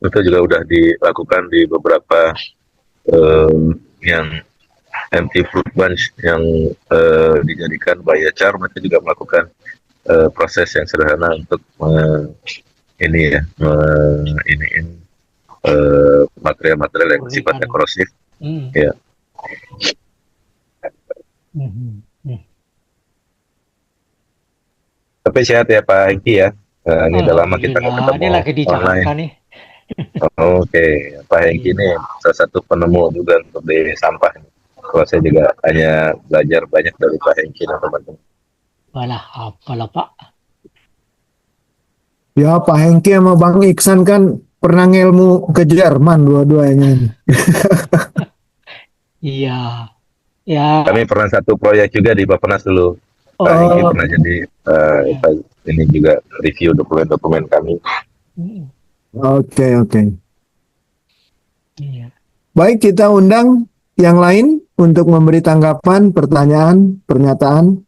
juga udah dilakukan di beberapa yang empty fruit bunch yang dijadikan biochar, mereka juga melakukan proses yang sederhana untuk ini ya iniin material-material yang sifatnya Memurnikan. korosif. Hmm. Ya, Hmm. Hmm. tapi sehat ya Pak Hengki ya. Ini udah lama kita nggak Alhamdulillah, ini ketemu lagi di online. Jakarta nih. Oke, Pak Hengki Iya. ini salah satu penemu juga untuk di sampah. Kalau saya juga hanya belajar banyak dari Pak Hengki dan teman-teman. Walah, apalah Pak. Ya, Pak Hengki sama Bang Iksan kan pernah ngelmu ke Jerman dua-duanya ini. Iya, ya. Kami pernah satu proyek juga di Bappenas dulu. Pak Hengki Oh, pernah jadi iya. ini juga review dokumen-dokumen kami. Hmm. Oke, oke. Iya. Baik, kita undang yang lain untuk memberi tanggapan, pertanyaan, pernyataan.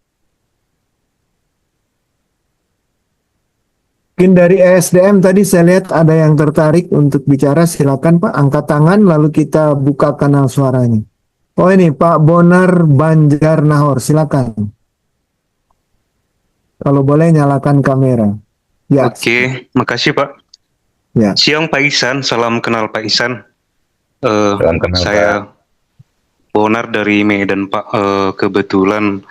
Mungkin dari ESDM tadi saya lihat ada yang tertarik untuk bicara, silakan Pak, angkat tangan lalu kita buka kanal suaranya. Oh ini Pak Bonar Banjar Nahor, silakan. Kalau boleh nyalakan kamera. Ya, Oke, makasih Pak. ya. Siang Pak Ihsan, salam kenal Pak Ihsan. Salam kenal Saya Pak. Bonar dari Medan Pak. Kebetulan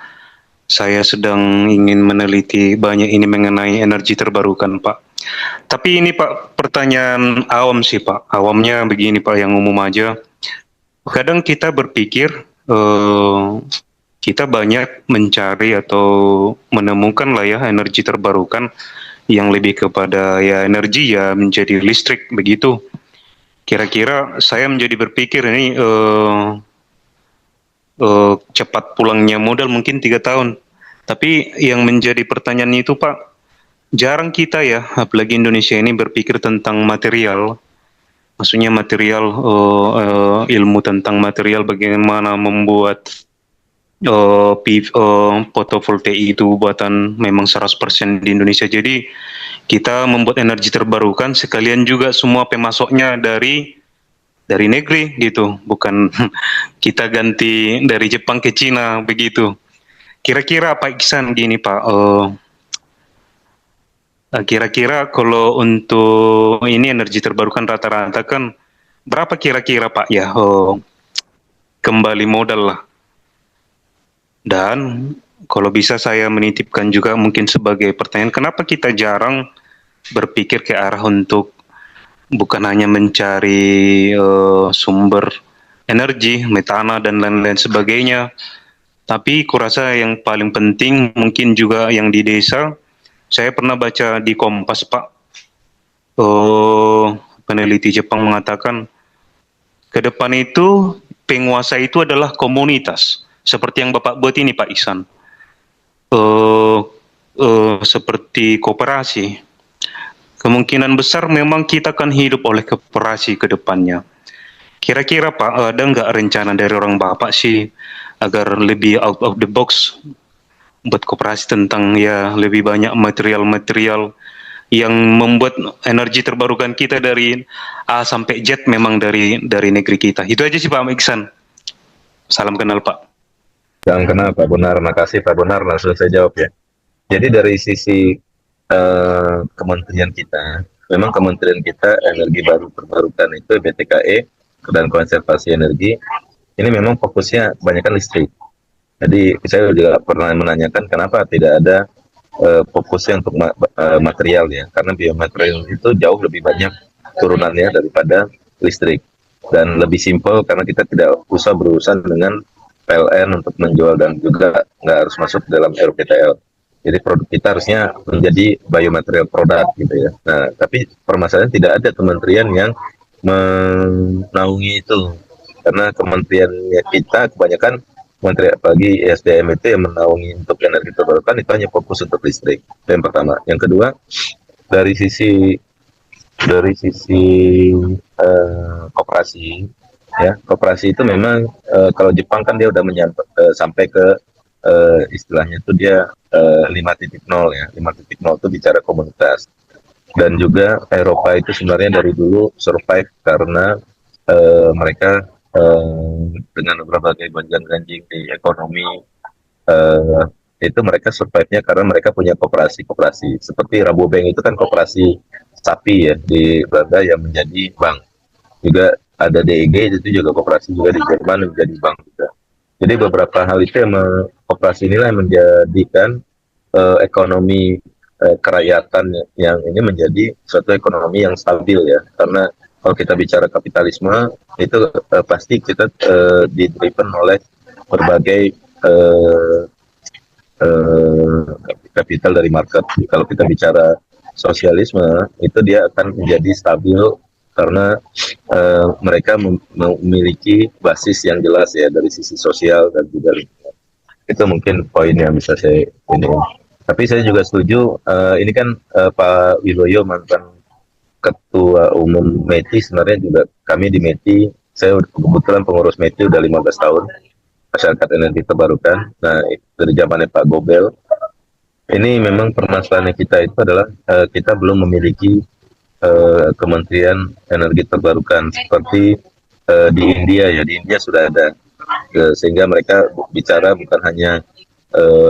saya sedang ingin meneliti banyak ini mengenai energi terbarukan Pak. Tapi ini Pak, pertanyaan awam sih Pak. Awamnya begini Pak, yang umum aja. Kadang kita berpikir kita banyak mencari atau menemukan lah ya energi terbarukan yang lebih kepada ya energi ya menjadi listrik begitu. Kira-kira saya menjadi berpikir ini cepat pulangnya modal mungkin 3 tahun. Tapi yang menjadi pertanyaan itu Pak, jarang kita ya, apalagi Indonesia ini berpikir tentang material. Maksudnya material, ilmu tentang material bagaimana membuat fotovoltaik itu buatan memang 100% di Indonesia. Jadi kita membuat energi terbarukan sekalian juga semua pemasoknya dari negeri gitu, bukan kita ganti dari Jepang ke Cina begitu. Kira-kira Pak Iksan gini Pak, kira-kira kalau untuk ini energi terbarukan rata-rata kan berapa kira-kira Pak ya kembali modal lah. Dan kalau bisa saya menitipkan juga mungkin sebagai pertanyaan, kenapa kita jarang berpikir ke arah untuk bukan hanya mencari sumber energi, metana dan lain-lain sebagainya, tapi kurasa yang paling penting mungkin juga yang di desa. Saya pernah baca di Kompas Pak, peneliti Jepang mengatakan ke depan itu penguasa itu adalah komunitas, seperti yang Bapak buat ini Pak Ihsan, seperti koperasi. Kemungkinan besar memang kita akan hidup oleh koperasi ke depannya. Kira-kira Pak, ada nggak rencana dari orang Bapak sih agar lebih out of the box buat koperasi tentang ya lebih banyak material-material yang membuat energi terbarukan kita dari A sampai Z memang dari negeri kita. Itu aja sih Pak Iksan. Salam kenal Pak. Salam kenal Pak Bonar. Makasih Pak Bonar, langsung saya jawab ya. Jadi dari sisi kementerian kita, memang kementerian kita energi baru terbarukan itu BTKE dan konservasi energi ini memang fokusnya kebanyakan listrik. Jadi saya juga pernah menanyakan kenapa tidak ada fokusnya untuk material ya, karena biomaterial itu jauh lebih banyak turunannya daripada listrik dan lebih simpel karena kita tidak usah berurusan dengan PLN untuk menjual dan juga nggak harus masuk dalam RUPTL. Jadi produk kita harusnya menjadi biomaterial produk gitu ya. Nah, tapi permasalahan tidak ada kementerian yang menaungi itu karena kementerian kita kebanyakan menteri apalagi SDM itu yang menaungi untuk energi terbarukan itu hanya fokus untuk listrik. Itu yang pertama. Yang kedua dari sisi koperasi ya, koperasi itu memang kalau Jepang kan dia udah sampai ke istilahnya itu dia 5.0 ya. 5.0 itu bicara komunitas. Dan juga Eropa itu sebenarnya dari dulu survive karena mereka dengan berbagai gonjang-ganjing di ekonomi eh, itu mereka survive-nya karena mereka punya koperasi-koperasi. Seperti Rabobank itu kan koperasi sapi ya di Belanda yang menjadi bank. Juga ada DEG itu juga koperasi juga di Jerman menjadi bank juga. Jadi beberapa hal itu yang koperasi inilah yang menjadikan ekonomi kerakyatan yang ini menjadi suatu ekonomi yang stabil ya. Karena kalau kita bicara kapitalisme itu pasti kita di-driven oleh berbagai kapital dari market. Kalau kita bicara sosialisme itu dia akan menjadi stabil karena mereka memiliki basis yang jelas ya dari sisi sosial dan juga itu mungkin poin yang bisa saya ini. Tapi saya juga setuju ini kan Pak Wiloyo mantan ketua umum METI, sebenarnya juga kami di METI, saya kebetulan pengurus METI udah 15 tahun masyarakat energi terbarukan. Nah dari zamannya Pak Gobel ini memang permasalahan kita itu adalah kita belum memiliki Kementerian Energi Terbarukan seperti di India ya. Di India sudah ada sehingga mereka bicara bukan hanya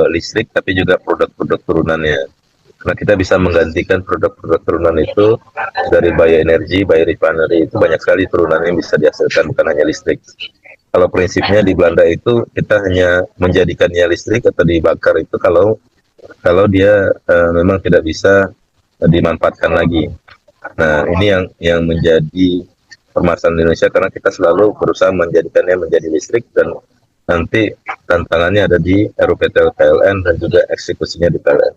listrik tapi juga produk-produk turunannya. Karena kita bisa menggantikan produk-produk turunan itu dari bioenergi, biorefinery itu banyak sekali turunan yang bisa dihasilkan bukan hanya listrik. Kalau prinsipnya di Belanda itu kita hanya menjadikannya listrik atau dibakar itu kalau dia memang tidak bisa dimanfaatkan lagi. Nah, ini yang menjadi permasalahan Indonesia karena kita selalu berusaha menjadikannya menjadi listrik dan nanti tantangannya ada di RUPTL PLN dan juga eksekusinya di PLN.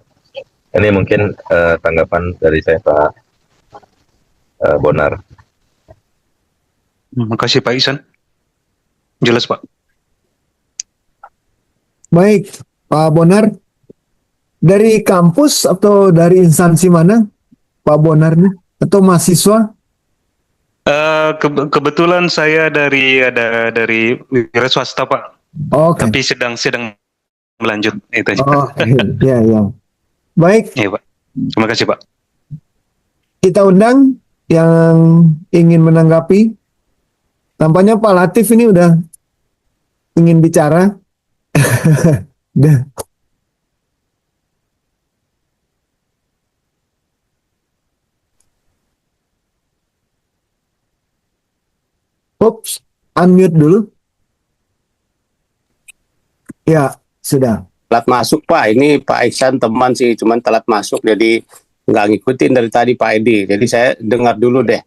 Ini mungkin tanggapan dari saya Pak Bonar. Terima kasih Pak Ihsan. Jelas Pak. Baik, Pak Bonar. Dari kampus atau dari instansi mana, Pak Bonar nih? Atau mahasiswa? Kebetulan saya dari wira swasta Pak, Oke. tapi sedang melanjut itu aja. Oh, ya, ya. Baik, Iya Pak. Terima kasih Pak. kita undang yang ingin menanggapi. Tampaknya Pak Latif ini udah ingin bicara. Dah. Ups, unmute dulu. Ya, sudah. Telat masuk Pak, ini Pak Ihsan teman sih, cuman telat masuk jadi nggak ngikutin dari tadi Pak Edi. Jadi saya dengar dulu deh.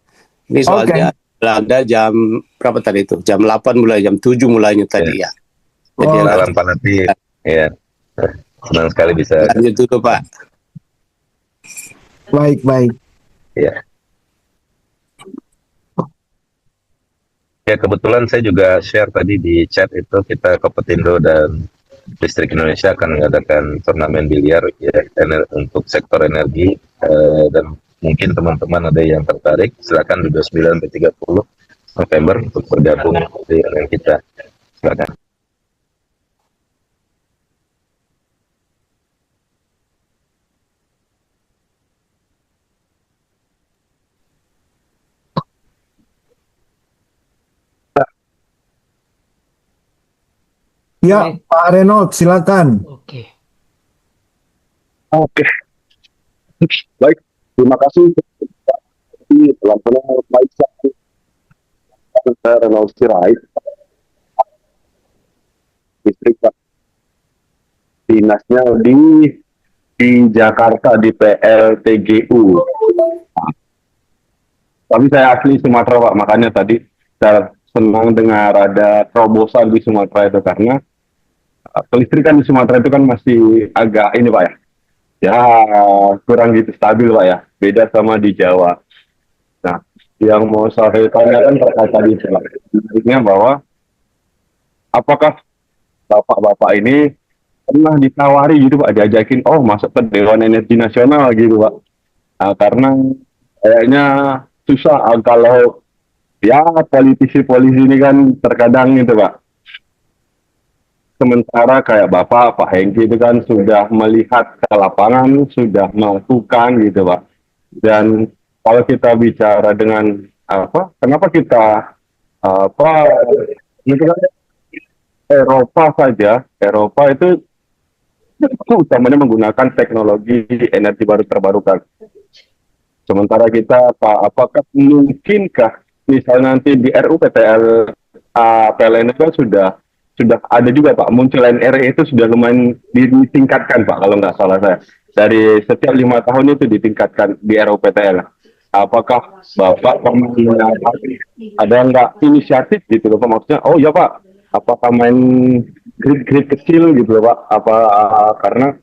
Ini soalnya ada jam berapa tadi itu? Jam 8 mulai, jam 7 mulainya tadi ya. Jadi Salam Pak Latif. Ya, senang sekali bisa. lanjut dulu Pak. Baik, baik. Ya. Ya kebetulan saya juga share tadi di chat itu kita Kompetindo dan Listrik Indonesia akan mengadakan turnamen biliar ya, untuk sektor energi dan mungkin teman-teman ada yang tertarik silakan di 29 sampai 30 November untuk bergabung dengan kita. Silakan. Ya, Pak Renold, silakan. Oke. Oke, baik. Terima kasih Tapi pelan-pelan baik saya Renault Sirait listrik Pak. Dinasnya di Jakarta di PLTGU. Tapi saya asli Sumatera Pak, makanya tadi saya senang dengar ada terobosan di Sumatera itu karena kelistrikan di Sumatera itu kan masih agak ini Pak ya. Ya kurang gitu stabil Pak ya. Beda sama di Jawa. Nah, yang mau saya tanyakan terkait tadi selanjutnya bahwa apakah bapak-bapak ini pernah ditawari gitu Pak, diajakin masuk ke Dewan Energi Nasional gitu Pak. Nah, karena kayaknya susah kalau ya politisi-politisi ini kan terkadang gitu Pak. Sementara kayak Bapak, Pak Hengki itu kan sudah melihat ke lapangan, sudah melakukan gitu Pak. Dan kalau kita bicara dengan kenapa kita itu kan Eropa saja, Eropa itu utamanya menggunakan teknologi energi baru terbarukan. Sementara kita apakah mungkinkah misalnya nanti di RUPTL PLN itu kan sudah ada juga Pak, muncul NRE itu sudah lumayan ditingkatkan Pak kalau nggak salah saya. Dari setiap 5 tahun itu ditingkatkan di RUPTL. Apakah Bapak pernah ada nggak inisiatif gitu loh Pak, maksudnya ya Pak, apakah main grid kecil gitu loh Pak, karena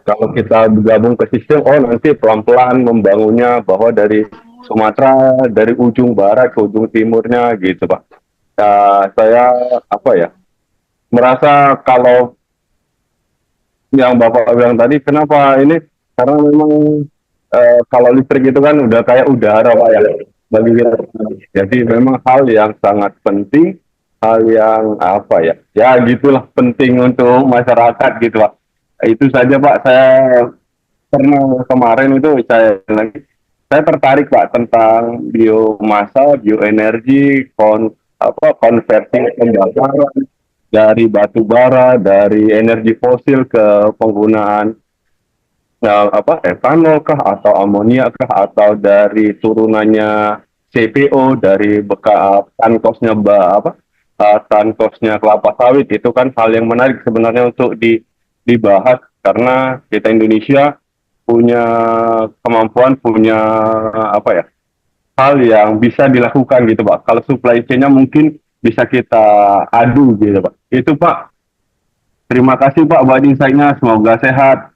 kalau kita bergabung ke sistem, nanti pelan-pelan membangunnya bahwa dari Sumatera, dari ujung barat ke ujung timurnya gitu Pak. Saya merasa kalau yang Bapak bilang tadi, kenapa ini? Karena memang kalau listrik itu kan udah kayak udara Pak ya bagi kita. Jadi memang hal yang sangat penting, hal yang ya gitulah, penting untuk masyarakat gitu Pak. Itu saja Pak, saya pernah kemarin itu saya tertarik Pak tentang biomasa, bioenergi, konversi pembakaran dari batu bara, dari energi fosil ke penggunaan etanol kah atau amonia kah, atau dari turunannya CPO dari bekas tankosnya tankosnya kelapa sawit. Itu kan hal yang menarik sebenarnya untuk dibahas, karena kita Indonesia punya kemampuan, punya hal yang bisa dilakukan gitu Pak. Kalau supply chain-nya mungkin bisa kita adu gitu Pak. Itu Pak. Terima kasih Pak buat insight-nya. Semoga sehat.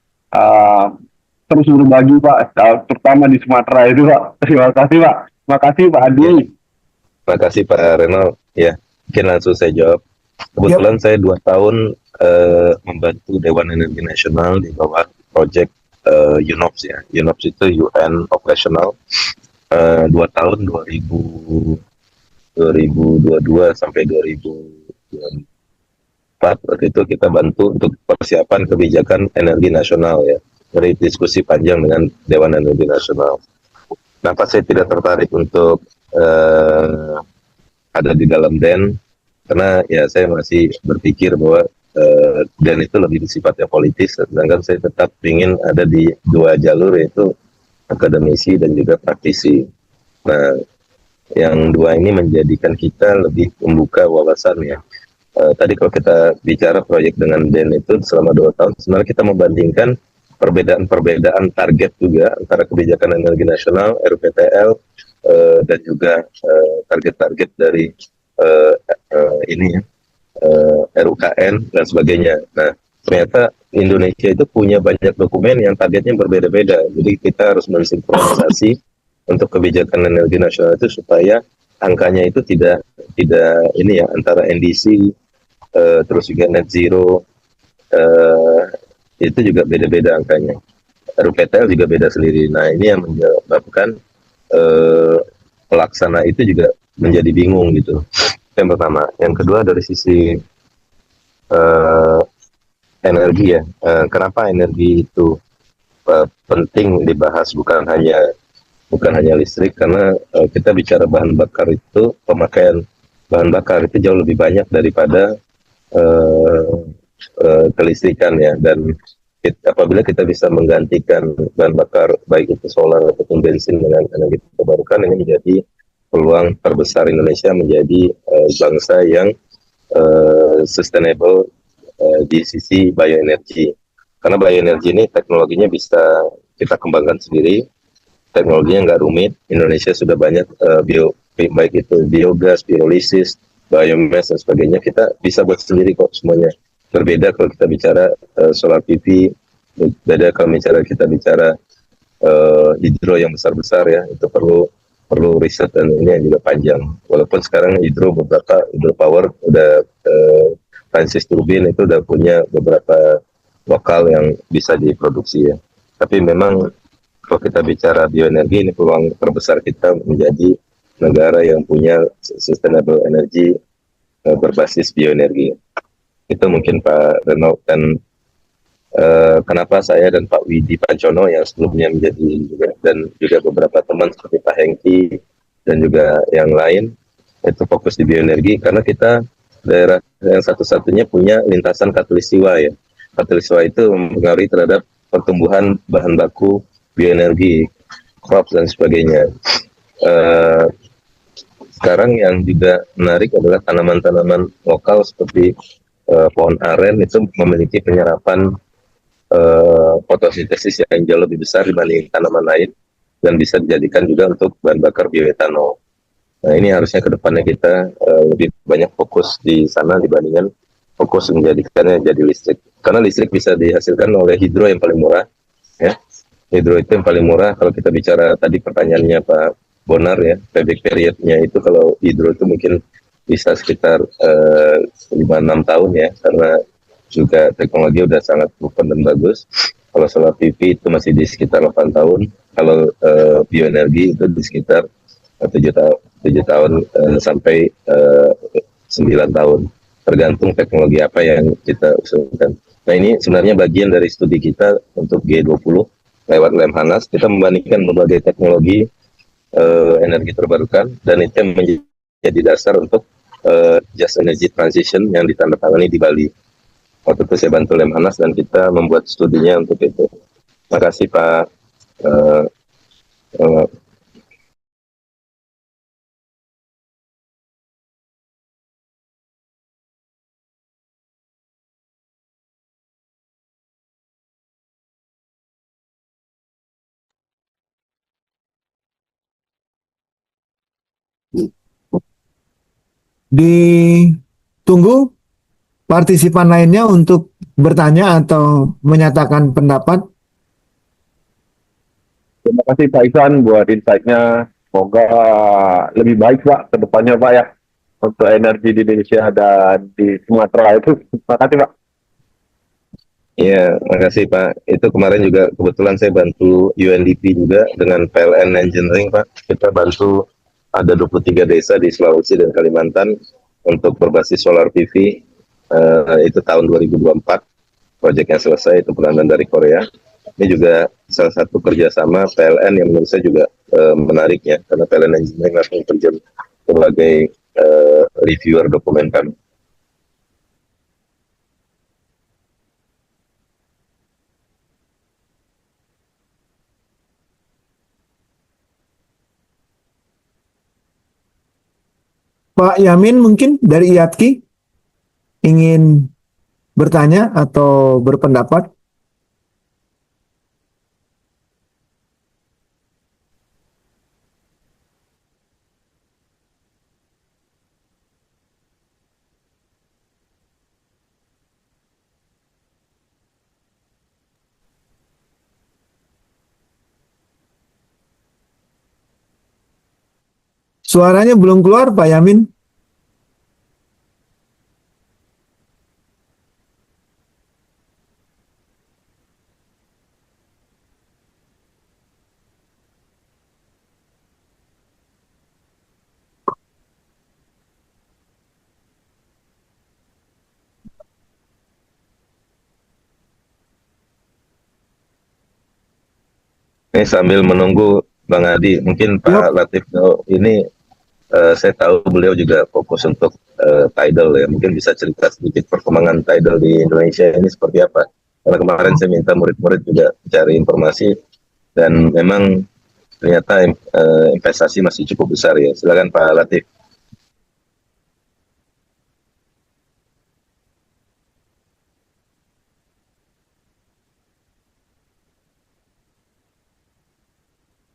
Terus berbagi Pak, terutama di Sumatera itu Pak. Terima kasih Pak. Terima kasih Pak Adi. Terima kasih Pak Reno. Ya, mungkin langsung saya jawab. Kebetulan saya 2 tahun membantu Dewan Energi Nasional di bawah proyek UNOPS ya. UNOPS itu UN Operational. 2 tahun 2022 sampai 2024 waktu itu kita bantu untuk persiapan kebijakan energi nasional ya, dari diskusi panjang dengan Dewan Energi Nasional. Kenapa saya tidak tertarik untuk ada di dalam DEN? Karena ya saya masih berpikir bahwa DEN itu lebih sifatnya politis, sedangkan saya tetap ingin ada di 2 jalur, yaitu akademisi dan juga praktisi. Nah, yang 2 ini menjadikan kita lebih membuka wawasan ya. Tadi kalau kita bicara proyek dengan DEN itu selama 2 tahun, sebenarnya kita membandingkan perbedaan target juga antara kebijakan energi nasional, RUPTL, dan juga target-target dari RUKN dan sebagainya. Nah, ternyata Indonesia itu punya banyak dokumen yang targetnya berbeda-beda. Jadi kita harus mensinkronisasi untuk kebijakan energi nasional itu supaya angkanya itu tidak antara NDC terus juga net zero itu juga beda-beda angkanya. RUPTL juga beda sendiri. Nah, ini yang menyebabkan pelaksana itu juga menjadi bingung gitu. Yang pertama. Yang kedua dari sisi energi ya, kenapa energi itu penting dibahas, bukan hanya listrik, karena kita bicara bahan bakar itu, pemakaian bahan bakar itu jauh lebih banyak daripada kelistrikan ya, dan apabila kita bisa menggantikan bahan bakar baik itu solar ataupun bensin dengan energi terbarukan, ini menjadi peluang terbesar Indonesia menjadi bangsa yang sustainable di sisi bioenergi. Karena bioenergi ini teknologinya bisa kita kembangkan sendiri, teknologinya nggak rumit. Indonesia sudah banyak baik itu biogas, pyrolysis, biomass dan sebagainya, kita bisa buat sendiri kok semuanya. Berbeda kalau kita bicara solar PV, beda kalau kita bicara hidro yang besar-besar ya, itu perlu riset dan ini yang juga panjang. Walaupun sekarang beberapa hidro power udah Francis turbin itu udah punya beberapa lokal yang bisa diproduksi ya. Tapi memang kalau kita bicara bioenergi, ini peluang terbesar kita menjadi negara yang punya sustainable energy berbasis bioenergi. Itu mungkin Pak Reno, dan kenapa saya dan Pak Widi Pancono yang sebelumnya menjadi dan juga beberapa teman seperti Pak Hengki dan juga yang lain itu fokus di bioenergi, karena kita daerah yang satu-satunya punya lintasan katulistiwa ya. Katulistiwa itu mempengaruhi terhadap pertumbuhan bahan baku bioenergi, crops dan sebagainya. Sekarang yang juga menarik adalah tanaman-tanaman lokal seperti pohon aren itu memiliki penyerapan fotosintesis yang jauh lebih besar dibanding tanaman lain dan bisa dijadikan juga untuk bahan bakar bioetanol. Nah, ini harusnya ke depannya kita lebih banyak fokus di sana dibandingkan fokus menjadikannya jadi listrik. Karena listrik bisa dihasilkan oleh hidro yang paling murah, ya. Hidro itu yang paling murah. Kalau kita bicara tadi pertanyaannya Pak Bonar ya, payback periodnya itu kalau hidro itu mungkin bisa sekitar 5-6 tahun ya, karena juga teknologi udah sangat proven dan bagus. Kalau solar PV itu masih di sekitar 8 tahun, kalau bioenergi itu di sekitar 7 tahun sampai 9 tahun, tergantung teknologi apa yang kita usulkan. Nah, ini sebenarnya bagian dari studi kita untuk G20 lewat Lemhanas. Kita membandingkan berbagai teknologi energi terbarukan, dan itu yang menjadi dasar untuk Just Energy Transition yang ditandatangani di Bali. Waktu itu saya bantu Lemhanas dan kita membuat studinya untuk itu. Terima kasih Pak. Ditunggu partisipan lainnya untuk bertanya atau menyatakan pendapat. Terima kasih Pak Iksan buat insight-nya. Semoga lebih baik Pak ke depannya Pak ya, untuk energi di Indonesia dan di Sumatera itu. Terima kasih Pak. Iya, makasih Pak. Itu kemarin juga kebetulan saya bantu UNDP juga dengan PLN Engineering Pak. Kita bantu ada 23 desa di Sulawesi dan Kalimantan untuk berbasis solar PV. Itu tahun 2024. Proyeknya selesai, itu pendanaan dari Korea. Ini juga salah satu kerjasama PLN yang menurut saya juga menarik ya, karena PLN Engineering langsung terjun sebagai reviewer dokumen kami. Pak Yamin mungkin dari IATKI ingin bertanya atau berpendapat. Suaranya belum keluar Pak Yamin. Ini sambil menunggu Bang Adi, mungkin Pak Latif ini saya tahu beliau juga fokus untuk tidal ya, mungkin bisa cerita sedikit perkembangan tidal di Indonesia ini seperti apa? Karena kemarin saya minta murid-murid juga cari informasi dan memang ternyata investasi masih cukup besar ya. Silakan Pak Latif.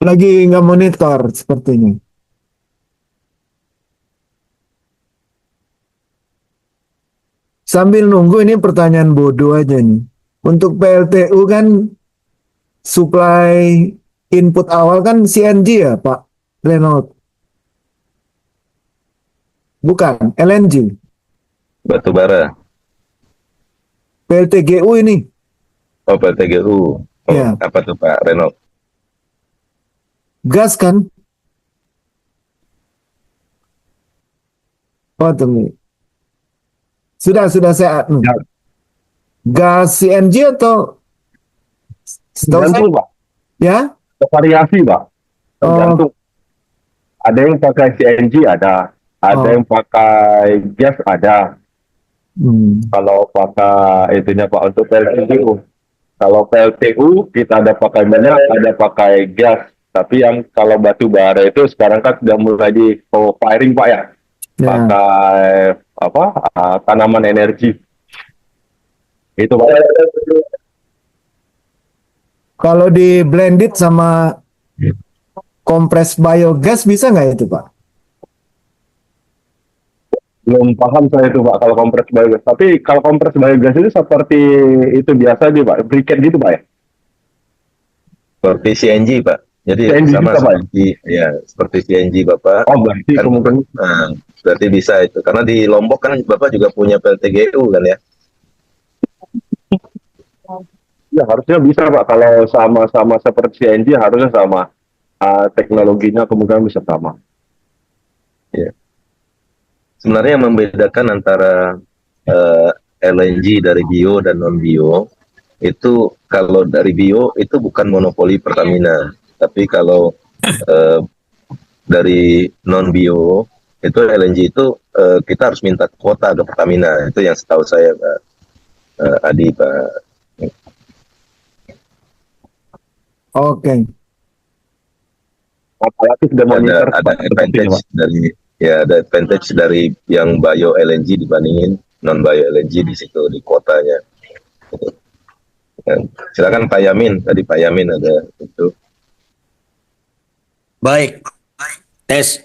Lagi nggak monitor sepertinya. Sambil nunggu ini pertanyaan bodoh aja nih. Untuk PLTU kan supply input awal kan CNG ya Pak Renault? Bukan, LNG. Batu bara. PLTGU ini. Oh, PTGU. Oh, Ya. apa tuh Pak Renault? Gas kan? Oh, tunggu. Sudah saya. Ya. Gas CNG atau setahu saya, Tergantung Pak, ya? variasi Pak. Tergantung. Ada yang pakai CNG ada Oh. yang pakai gas ada. Hmm. Kalau pakai itunya Pak untuk PLTU. Kalau PLTU kita ada pakai minyak, ada pakai gas. Tapi yang kalau batu bara itu sekarang kan sudah mulai di firing Pak ya. Ya. Pakai apa? Tanaman energi. Itu Pak. Kalau di blended sama kompres biogas bisa nggak itu Pak? Belum paham saya itu Pak kalau kompres biogas. Tapi kalau kompres biogas itu seperti itu biasa aja Pak, briquette gitu Pak ya. Seperti CNG Pak. Jadi CNG sama juga, Pak? seperti ya seperti CNG Bapak. Oh berarti Kan, kemungkinan nah, berarti bisa itu. Karena di Lombok kan Bapak juga punya PLTGU kan ya. ya harusnya bisa Pak kalau sama-sama seperti CNG harusnya sama. Teknologinya kemungkinan bisa sama. Sebenarnya yang membedakan antara LNG dari bio dan non bio itu kalau dari bio itu bukan monopoli Pertamina, tapi kalau dari non bio itu LNG itu kita harus minta kuota ke Pertamina. Itu yang setahu saya Pak Adi Pak. Oke. Apalagi sudah monitor Ada Pak, advantage Pak. dari ada advantage dari yang bio LNG dibandingin non bio LNG di situ di kuotanya. Silakan Pak Yamin, tadi Pak Yamin ada itu. Baik, tes.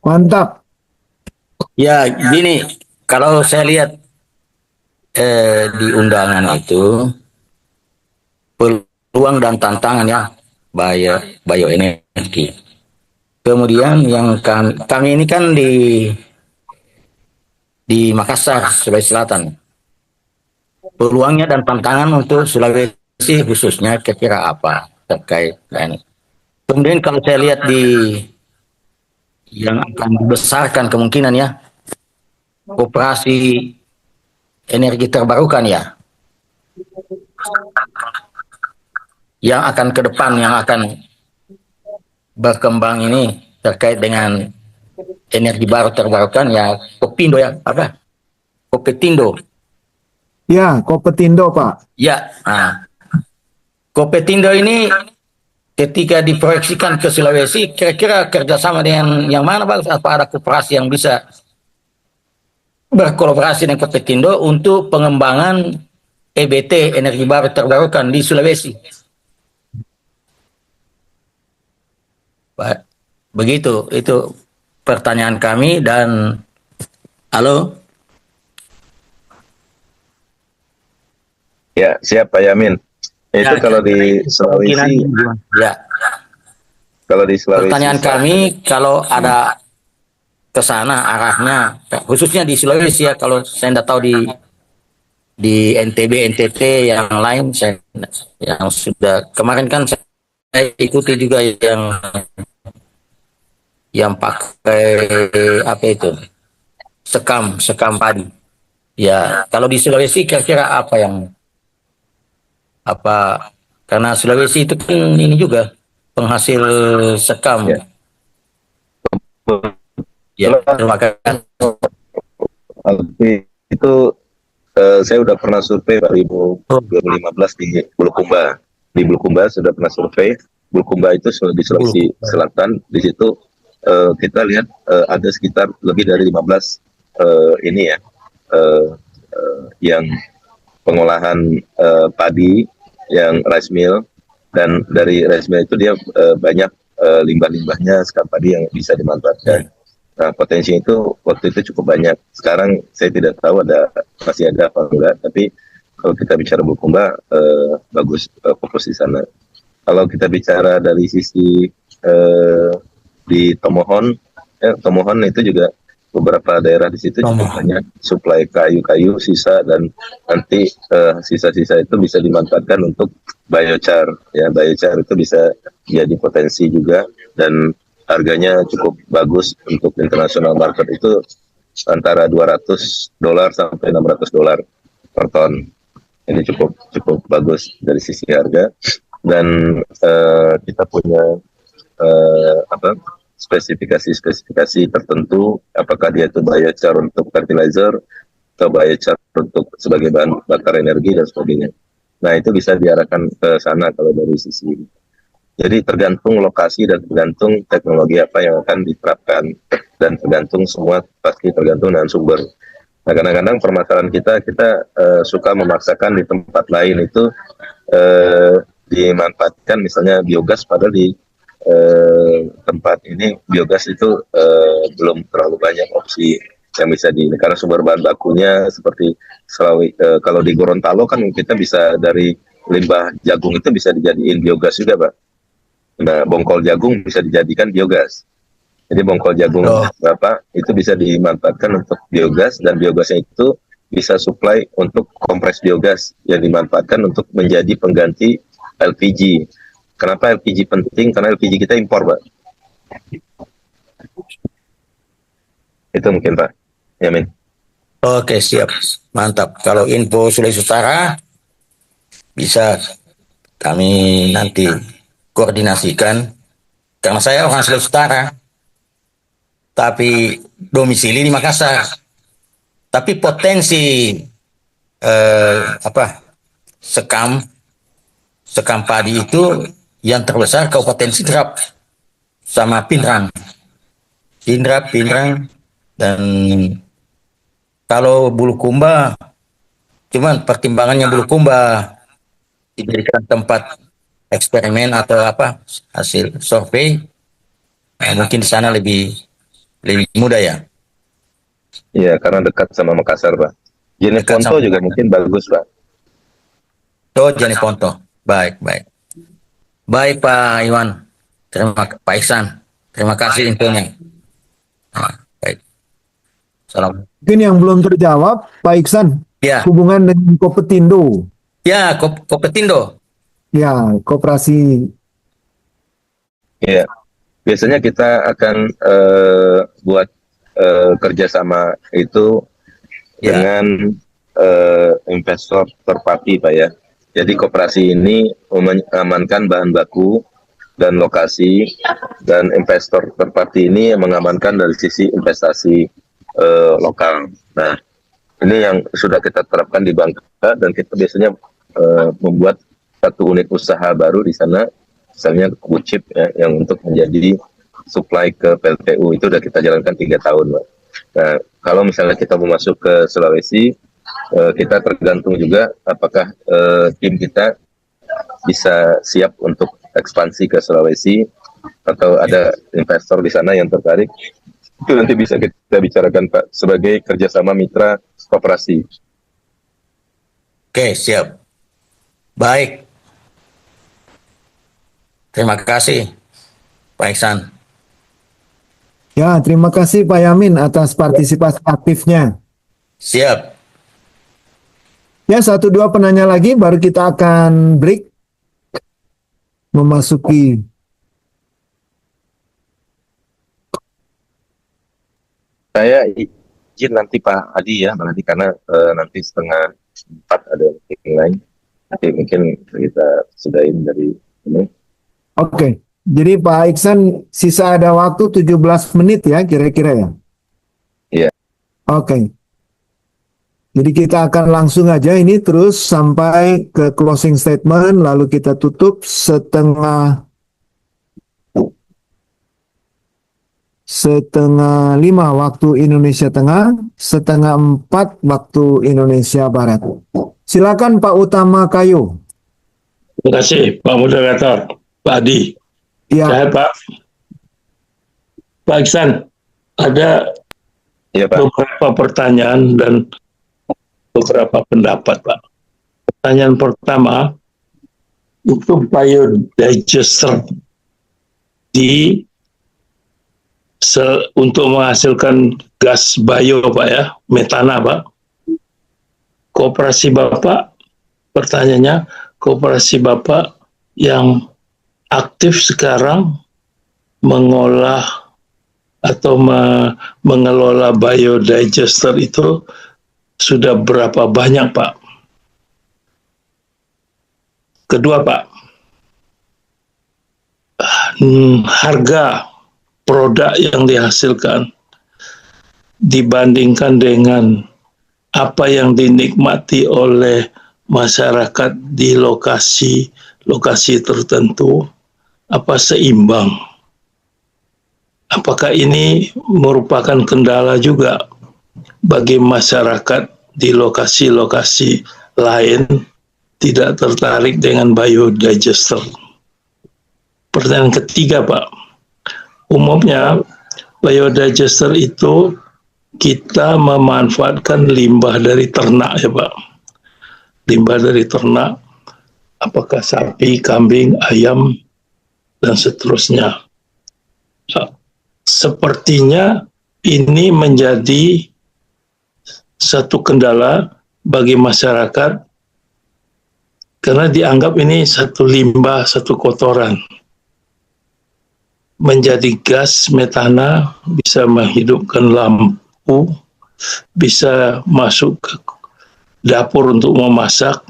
Mantap. Ya, gini, kalau saya lihat di undangan itu peluang dan tantangan ya bioenergi. Kemudian yang kami ini kan di Makassar, Sulawesi Selatan. Peluangnya dan tantangan untuk Sulawesi khususnya kira-kira apa terkait ini. Kemudian kalau saya lihat yang akan dibesarkan kemungkinan ya koperasi energi terbarukan ya yang akan ke depan yang akan berkembang ini terkait dengan energi baru terbarukan ya Kopindo ya apa Kopetindo Ya, Kopetindo Pak. ya. Nah, Kopetindo ini ketika diproyeksikan ke Sulawesi kira-kira kerjasama dengan yang mana Pak? Apa ada koperasi yang bisa berkolaborasi dengan Kopetindo untuk pengembangan EBT energi baru terbarukan di Sulawesi. Pak, begitu itu pertanyaan kami dan halo. Ya, siap Pak Yamin. Itu Ya, kalau di Sulawesi, ya. kalau di Sulawesi. Pertanyaan kami kalau ada ke sana arahnya khususnya di Sulawesi ya kalau saya tidak tahu di NTB NTT yang lain saya yang sudah kemarin kan saya ikuti juga yang pakai apa itu sekam padi ya kalau di Sulawesi kira-kira apa karena Sulawesi itu kan ini juga penghasil sekam ya terima kasih. Itu saya udah pernah survei 2015 di Bulukumba. Di Bulukumba sudah pernah survei. Bulukumba itu di Sulawesi Selatan. Di situ kita lihat ada sekitar lebih dari 15 ini ya yang pengolahan padi, yang rice mill, dan dari rice mill itu dia banyak limbah-limbahnya sekam padi yang bisa dimanfaatkan. Nah, potensi itu waktu itu cukup banyak. Sekarang saya tidak tahu masih ada apa enggak, tapi kalau kita bicara Bulukumba bagus fokus di sana. Kalau kita bicara dari sisi di Tomohon, Tomohon itu juga beberapa daerah di situ cukup banyak suplai kayu-kayu sisa, dan nanti sisa-sisa itu bisa dimanfaatkan untuk biochar. Ya, biochar itu bisa jadi potensi juga, dan harganya cukup bagus untuk international market itu antara $200 sampai $600 per ton. Ini cukup bagus dari sisi harga, dan kita punya spesifikasi tertentu, apakah dia itu biochar untuk fertilizer atau biochar untuk sebagai bahan bakar energi dan sebagainya. Nah, itu bisa diarahkan ke sana kalau dari sisi ini. Jadi tergantung lokasi dan tergantung teknologi apa yang akan diterapkan, dan tergantung semua pasti tergantung dengan sumber. Nah, kadang-kadang permasalahan kita suka memaksakan di tempat lain itu dimanfaatkan misalnya biogas, padahal di tempat ini biogas itu belum terlalu banyak opsi yang bisa karena sumber bahan bakunya seperti kalau di Gorontalo kan kita bisa dari limbah jagung itu bisa dijadiin biogas juga, Pak. Nah, bongkol jagung bisa dijadikan biogas. Jadi bongkol jagung itu bisa dimanfaatkan untuk biogas, dan biogasnya itu bisa supply untuk kompres biogas yang dimanfaatkan untuk menjadi pengganti LPG. Kenapa LPG penting? Karena LPG kita impor, Pak. Itu mungkin, Pak. Yamin. Oke, siap. Mantap. Kalau info Sulawesi Utara bisa kami nanti koordinasikan, karena saya orang Sulawesi Utara tapi domisili di Makassar, tapi potensi sekam padi itu yang terbesar Kabupaten Sidrap sama Pindrang, dan kalau Bulukumba, cuman pertimbangannya Bulukumba dijadikan tempat eksperimen atau hasil survei, mungkin di sana lebih mudah ya. Iya, karena dekat sama Makassar, Pak. Jeneponto juga mungkin bagus, Pak. Oh, Jeneponto. Baik. Baik, Pak Iwan. Pak Ihsan. Terima kasih infonya. Baik. Salam. Mungkin yang belum terjawab, Pak Iksan, Ya. hubungan dengan Kopetindo. Ya, Kopetindo. Ya, koperasi. Ya, biasanya kita akan buat kerjasama itu dengan investor third party, Pak ya. Jadi koperasi ini mengamankan bahan baku dan lokasi, dan investor third party ini mengamankan dari sisi investasi lokal. Nah, ini yang sudah kita terapkan di Bangka, dan kita biasanya membuat satu unit usaha baru di sana, misalnya Wuchip ya, yang untuk menjadi supply ke PLTU itu sudah kita jalankan 3 tahun, Pak. Nah, kalau misalnya kita mau masuk ke Sulawesi, kita tergantung juga apakah tim kita bisa siap untuk ekspansi ke Sulawesi, atau ada investor di sana yang tertarik. Itu nanti bisa kita bicarakan, Pak, sebagai kerjasama mitra koperasi. Oke, siap. Baik. Terima kasih, Pak Ihsan. Ya, terima kasih Pak Yamin atas partisipasi aktifnya. Siap. Ya, 1-2 penanya lagi, baru kita akan break. Memasuki Saya izin nanti Pak Adi ya, nanti karena nanti 3:30 ada meeting lain. Nanti mungkin kita sudahin dari ini. Oke, jadi Pak Iksan sisa ada waktu 17 menit ya kira-kira ya? Iya. Oke. Jadi kita akan langsung aja ini terus sampai ke closing statement, lalu kita tutup setengah 5 waktu Indonesia Tengah, setengah 4 waktu Indonesia Barat. Silakan Pak Utama Kayu. Terima kasih Pak Moderator, Pak Adi. Ya. Saya Pak Iksan, ada beberapa pertanyaan dan beberapa pendapat, Pak. Pertanyaan pertama, itu biodigester untuk menghasilkan gas bio, Pak ya, metana, Pak. Koperasi Bapak, pertanyaannya, koperasi Bapak yang aktif sekarang mengolah atau mengelola biodigester itu sudah berapa banyak, Pak? Kedua, Pak, harga produk yang dihasilkan dibandingkan dengan apa yang dinikmati oleh masyarakat di lokasi tertentu, apa seimbang? Apakah ini merupakan kendala juga bagi masyarakat di lokasi-lokasi lain tidak tertarik dengan biodigester? Pertanyaan ketiga, Pak, umumnya biodigester itu kita memanfaatkan limbah dari ternak, ya Pak. Limbah dari ternak, apakah sapi, kambing, ayam, dan seterusnya. Sepertinya ini menjadi satu kendala bagi masyarakat karena dianggap ini satu limbah, satu kotoran. Menjadi gas metana, bisa menghidupkan lampu, bisa masuk ke dapur untuk memasak,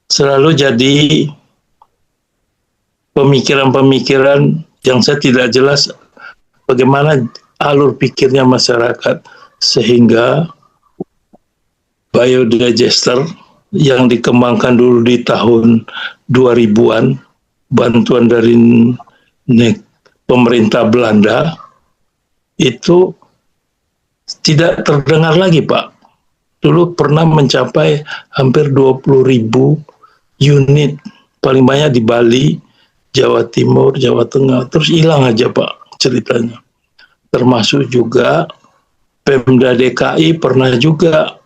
selalu jadi pemikiran-pemikiran yang saya tidak jelas bagaimana alur pikirnya masyarakat, sehingga biodigester yang dikembangkan dulu di tahun 2000-an, bantuan dari pemerintah Belanda, itu tidak terdengar lagi, Pak. Dulu pernah mencapai hampir 20.000 unit, paling banyak di Bali, Jawa Timur, Jawa Tengah, terus hilang aja, Pak, ceritanya. Termasuk juga Pemda DKI pernah juga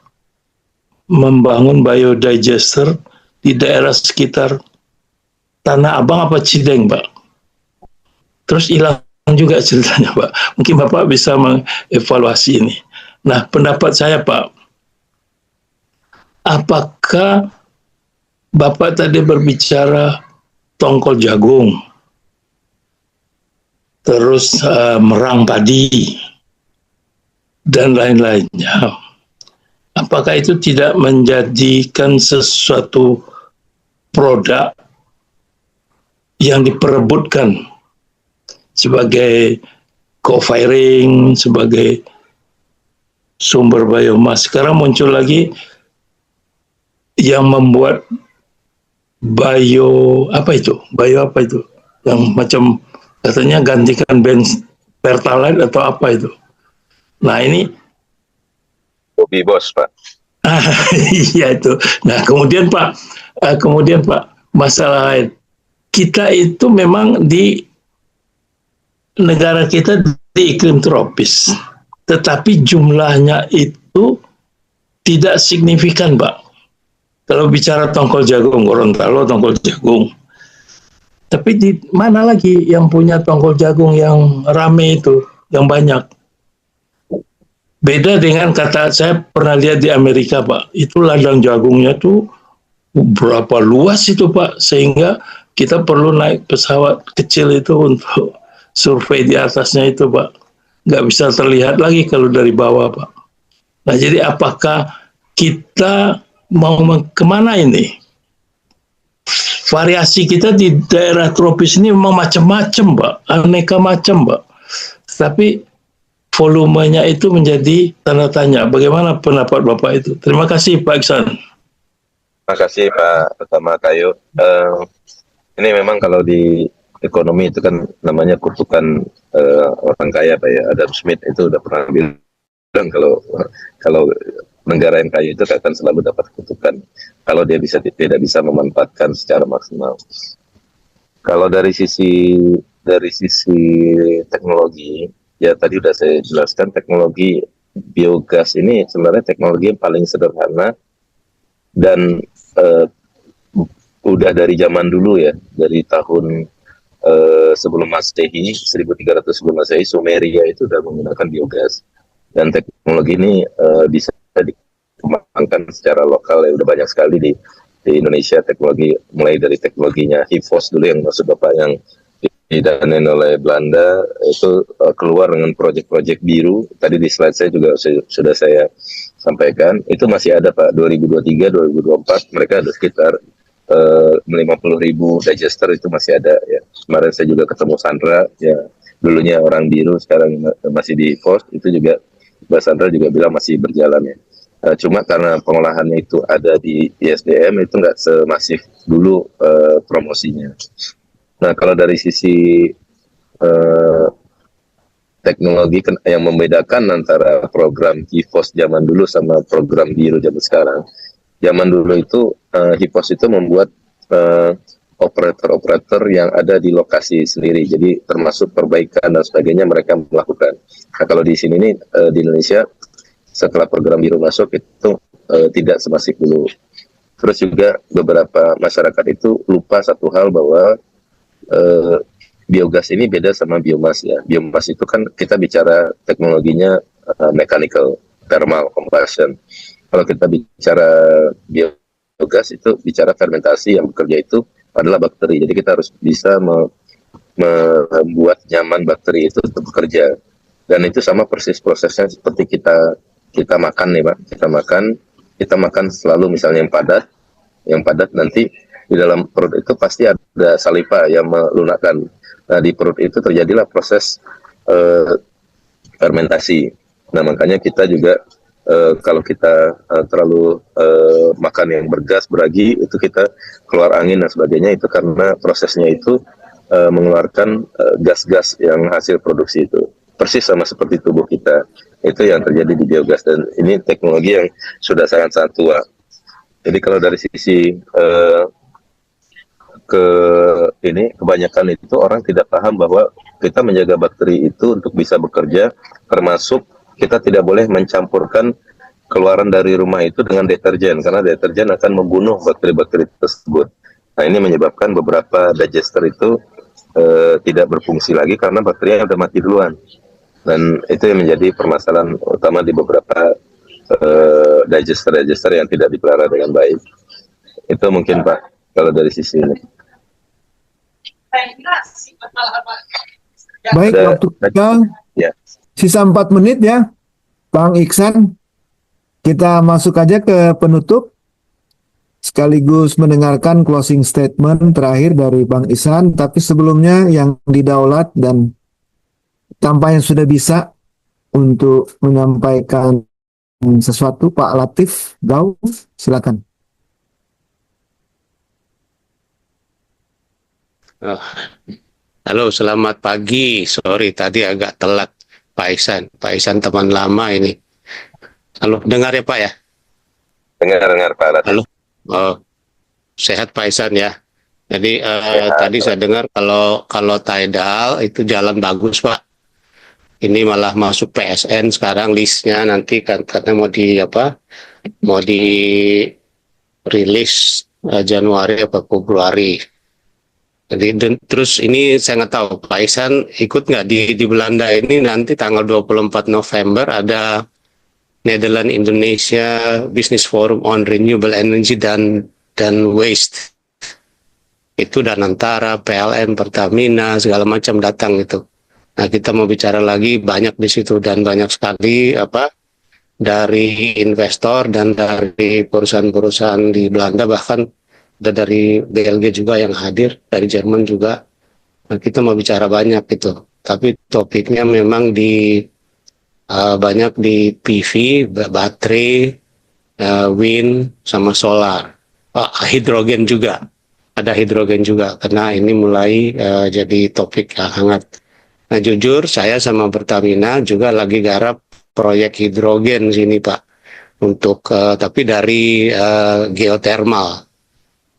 membangun biodigester di daerah sekitar Tanah Abang apa Cideng, Pak. Terus hilang juga ceritanya, Pak. Mungkin Bapak bisa mengevaluasi ini. Nah, pendapat saya, Pak, apakah Bapak tadi berbicara tongkol jagung, terus merang padi, dan lain-lainnya. Apakah itu tidak menjadikan sesuatu produk yang diperebutkan sebagai co-firing, sebagai sumber biomas? Sekarang muncul lagi yang membuat bio apa itu? Yang macam katanya gantikan pertalite atau apa itu? Nah ini Bobby Bos, Pak. Iya itu. Nah kemudian Pak, masalah lain, kita itu memang di negara kita di iklim tropis, tetapi jumlahnya itu tidak signifikan, Pak. Kalau bicara tongkol jagung, Gorontalo tongkol jagung. Tapi di mana lagi yang punya tongkol jagung yang rame itu, yang banyak? Beda dengan kata saya pernah lihat di Amerika, Pak. Itu ladang jagungnya tuh berapa luas itu, Pak. Sehingga kita perlu naik pesawat kecil itu untuk survei di atasnya itu, Pak. Nggak bisa terlihat lagi kalau dari bawah, Pak. Nah, jadi apakah kita mau kemana ini? Variasi kita di daerah tropis ini memang macam-macam, Pak. Aneka macam, Pak. Tapi volumenya itu menjadi tanda tanya. Bagaimana pendapat Bapak itu? Terima kasih Pak Iksan. Terima kasih Pak Utama Kayu. Ini memang kalau di ekonomi itu kan namanya kutukan orang kaya Pak ya. Adam Smith itu udah pernah bilang kalau negara yang kaya itu akan selalu dapat kutukan kalau dia tidak bisa memanfaatkan secara maksimal. Kalau dari sisi teknologi, ya tadi udah saya jelaskan, teknologi biogas ini sebenarnya teknologi yang paling sederhana dan udah dari zaman dulu ya, dari tahun sebelum Masehi, 1300 sebelum Masehi, Sumeria itu udah menggunakan biogas. Dan teknologi ini bisa dikembangkan secara lokal, ya udah banyak sekali di Indonesia teknologi, mulai dari teknologinya HIFOS dulu yang maksud Bapak yang didanain oleh Belanda, itu keluar dengan proyek-proyek biru. Tadi di slide saya juga sudah saya sampaikan, itu masih ada Pak, 2023, 2024 mereka ada sekitar 50.000 digester itu masih ada ya. Kemarin saya juga ketemu Sandra ya, dulunya orang biru sekarang masih di FOS, itu juga Mbak Sandra juga bilang masih berjalan ya. Cuma karena pengolahannya itu ada di ISDM itu nggak semasif dulu promosinya. Nah kalau dari sisi teknologi yang membedakan antara program HIFOS zaman dulu sama program biru zaman sekarang. Zaman dulu itu HIPOS itu membuat operator-operator yang ada di lokasi sendiri, jadi termasuk perbaikan dan sebagainya mereka melakukan. Nah kalau di sini nih di Indonesia setelah program biru masuk itu tidak semasif dulu. Terus juga beberapa masyarakat itu lupa satu hal bahwa biogas ini beda sama biomas ya. Biomas itu kan kita bicara teknologinya mechanical, thermal combustion. Kalau kita bicara biogas itu bicara fermentasi, yang bekerja itu adalah bakteri. Jadi kita harus bisa membuat nyaman bakteri itu untuk bekerja. Dan itu sama persis prosesnya seperti kita makan nih Pak. Kita makan selalu misalnya yang padat nanti di dalam perut itu pasti ada saliva yang melunakkan. Nah di perut itu terjadilah proses fermentasi. Nah makanya kita juga kalau kita terlalu makan yang bergas, beragi, itu kita keluar angin dan sebagainya, itu karena prosesnya itu mengeluarkan gas-gas yang hasil produksi itu. Persis sama seperti tubuh kita. Itu yang terjadi di biogas, dan ini teknologi yang sudah sangat-sangat tua. Jadi kalau dari sisi kebanyakan itu orang tidak paham bahwa kita menjaga bakteri itu untuk bisa bekerja, termasuk kita tidak boleh mencampurkan keluaran dari rumah itu dengan deterjen, karena deterjen akan membunuh bakteri-bakteri tersebut. Nah ini menyebabkan beberapa digester itu tidak berfungsi lagi karena bakterinya sudah mati duluan. Dan itu yang menjadi permasalahan utama di beberapa digester yang tidak dipelihara dengan baik. Itu mungkin Pak, kalau dari sisi ini. Baik, waktu kita ya. Sisa 4 menit ya, Bang Iksan. Kita masuk aja ke penutup, sekaligus mendengarkan closing statement terakhir dari Bang Iksan. Tapi sebelumnya yang didaulat dan tampaknya sudah bisa untuk menyampaikan sesuatu, Pak Latif Gau, silakan. Halo, selamat pagi. Sorry tadi agak telat. Pak Iksan teman lama ini. Halo, dengar ya Pak ya? Dengar Pak Latif. Halo, sehat Pak Iksan ya. Jadi tadi saya dengar kalau Tidal itu jalan bagus Pak. Ini malah masuk PSN sekarang listnya, nanti kan katanya mau di rilis Januari apa Februari. Jadi terus ini saya nggak tahu Pak Iksan ikut nggak di Belanda ini, nanti tanggal 24 November ada Netherlands Indonesia Business Forum on Renewable Energy dan Waste. Itu Danantara, PLN, Pertamina segala macam datang gitu. Nah kita mau bicara lagi banyak di situ, dan banyak sekali dari investor dan dari perusahaan-perusahaan di Belanda, bahkan ada dari BLG juga yang hadir, dari Jerman juga. Nah, kita mau bicara banyak gitu. Tapi topiknya memang di banyak di PV, baterai, wind, sama solar. Hidrogen juga, ada hidrogen juga, karena ini mulai jadi topik yang hangat. Nah jujur saya sama Pertamina juga lagi garap proyek hidrogen sini Pak, untuk tapi dari geothermal.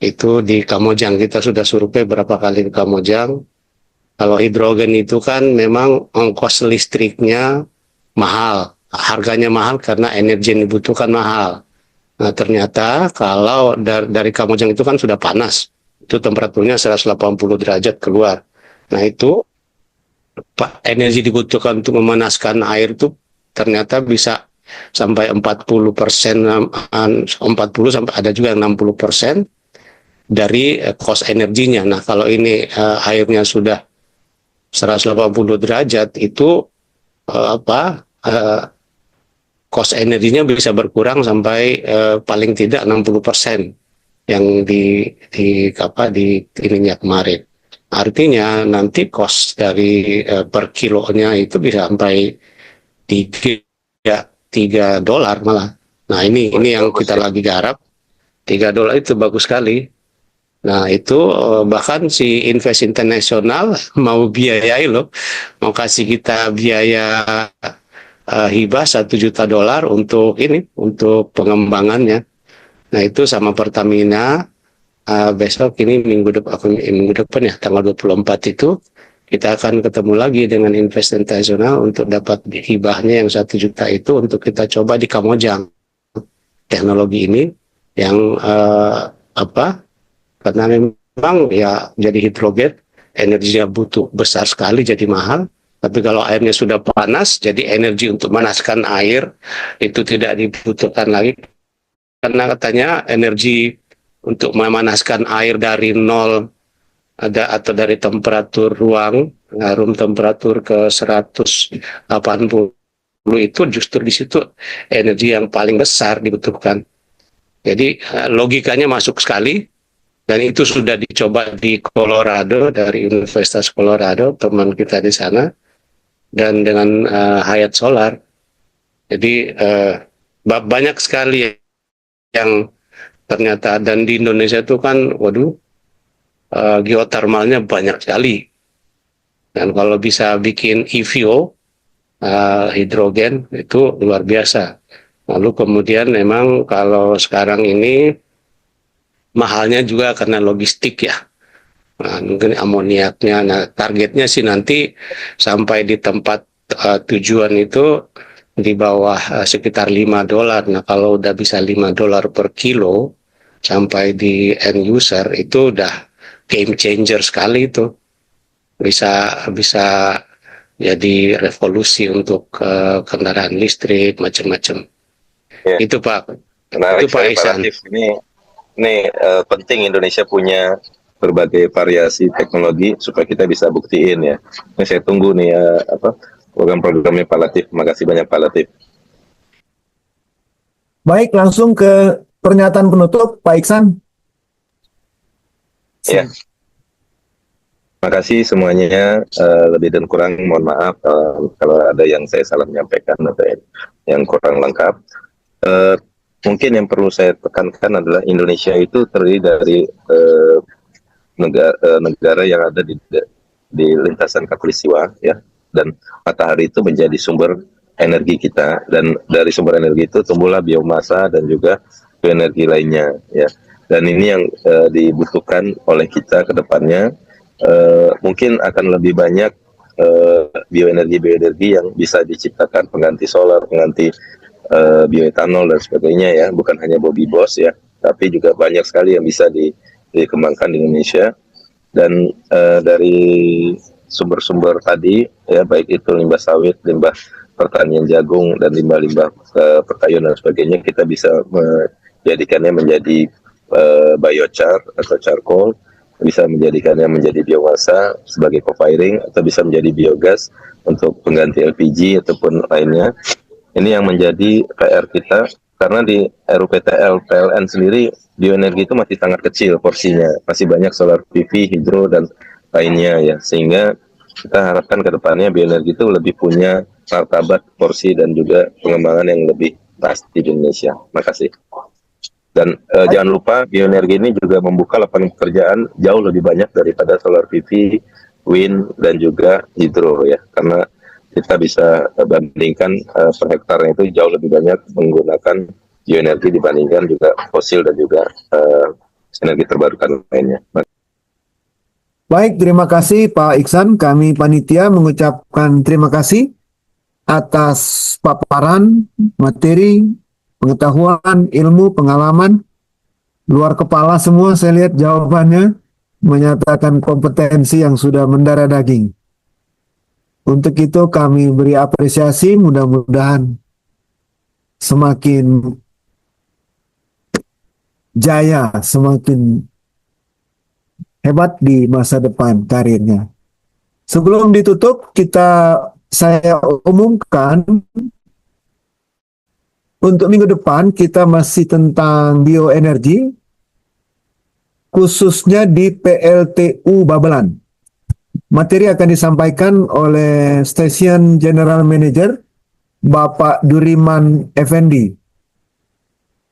Itu di Kamojang, kita sudah survei berapa kali di Kamojang. Kalau hidrogen itu kan memang ongkos listriknya mahal, harganya mahal karena energi yang dibutuhkan mahal. Nah ternyata kalau dari Kamojang itu kan sudah panas, itu temperaturnya 180 derajat keluar. Nah itu energi dibutuhkan untuk memanaskan air itu ternyata bisa sampai 40%, 40 sampai ada juga yang 60% dari cost energinya. Nah kalau ini airnya sudah 180 derajat itu cost energinya bisa berkurang sampai paling tidak 60% yang di ininya kemarin. Artinya nanti cost dari per kilonya itu bisa sampai $3 malah. Nah ini yang kita lagi garap. $3 itu bagus sekali. Nah itu bahkan si Invest International mau biayai loh, mau kasih kita biaya hibah $1 juta untuk ini, untuk pengembangannya. Nah itu sama Pertamina. Besok ini minggu depan ya, tanggal 24 itu kita akan ketemu lagi dengan Invest International untuk dapat hibahnya yang $1 juta itu untuk kita coba di Kamojang. Teknologi ini yang karena memang ya jadi hidrogen energinya butuh besar sekali, jadi mahal. Tapi kalau airnya sudah panas, jadi energi untuk memanaskan air itu tidak dibutuhkan lagi, karena katanya energi untuk memanaskan air dari nol atau dari temperatur ruang, room temperatur ke 180 itu justru di situ energi yang paling besar dibutuhkan. Jadi logikanya masuk sekali, dan itu sudah dicoba di Colorado, dari Universitas Colorado, teman kita di sana, dan dengan Hayat Solar. Jadi banyak sekali yang ternyata, dan di Indonesia itu kan, geotermalnya banyak sekali. Dan kalau bisa bikin EVO, hidrogen, itu luar biasa. Lalu kemudian memang kalau sekarang ini mahalnya juga karena logistik ya. Nah, mungkin amoniaknya. Nah, targetnya sih nanti sampai di tempat tujuan itu di bawah sekitar $5. Nah, kalau udah bisa $5 per kilo sampai di end user, itu udah game changer sekali itu. Bisa jadi revolusi untuk kendaraan listrik macam-macam. Ya. Itu Pak. Menarik Itu Pak sekali, Pak Ihsan. Latif. Ini penting Indonesia punya berbagai variasi teknologi supaya kita bisa buktiin ya. Ini saya tunggu nih program-programnya Pak Latif. Terima kasih banyak Pak Latif. Baik, langsung ke pernyataan penutup Pak Iksan. Ya. Terima kasih semuanya. Lebih dan kurang mohon maaf kalau ada yang saya salah menyampaikan atau yang kurang lengkap. Mungkin yang perlu saya tekankan adalah Indonesia itu terdiri dari negara yang ada di lintasan khatulistiwa ya, dan matahari itu menjadi sumber energi kita, dan dari sumber energi itu tumbuhlah biomasa dan juga bioenergi lainnya ya. Dan ini yang dibutuhkan oleh kita ke depannya. Mungkin akan lebih banyak bioenergi yang bisa diciptakan, pengganti solar, pengganti bioetanol dan sebagainya ya, bukan hanya Bobby Boss ya, tapi juga banyak sekali yang bisa dikembangkan di Indonesia. Dan dari sumber-sumber tadi ya, baik itu limbah sawit, limbah pertanian jagung, dan limbah-limbah perkayuan dan sebagainya, kita bisa menjadikannya menjadi biochar atau charcoal, bisa menjadikannya menjadi biomasa sebagai co-firing, atau bisa menjadi biogas untuk pengganti LPG ataupun lainnya. Ini yang menjadi PR kita, karena di RUPTL PLN sendiri bioenergi itu masih sangat kecil porsinya, masih banyak solar PV, hidro dan lainnya ya, sehingga kita harapkan ke depannya bioenergi itu lebih punya martabat, porsi, dan juga pengembangan yang lebih pasti di Indonesia. Makasih. Dan jangan lupa bioenergi ini juga membuka lapangan pekerjaan jauh lebih banyak daripada solar PV, wind, dan juga hidro ya. Karena kita bisa bandingkan per hektarnya itu jauh lebih banyak menggunakan bioenergi dibandingkan juga fosil dan juga energi terbarukan lainnya. Baik, terima kasih Pak Iksan. Kami panitia mengucapkan terima kasih atas paparan, materi, pengetahuan, ilmu, pengalaman. Luar kepala semua saya lihat jawabannya menyatakan kompetensi yang sudah mendarah daging. Untuk itu kami beri apresiasi, mudah-mudahan semakin jaya, semakin hebat di masa depan karirnya. Sebelum ditutup, saya umumkan untuk minggu depan kita masih tentang bioenergi, khususnya di PLTU Babelan. Materi akan disampaikan oleh Station General Manager Bapak Duriman Effendi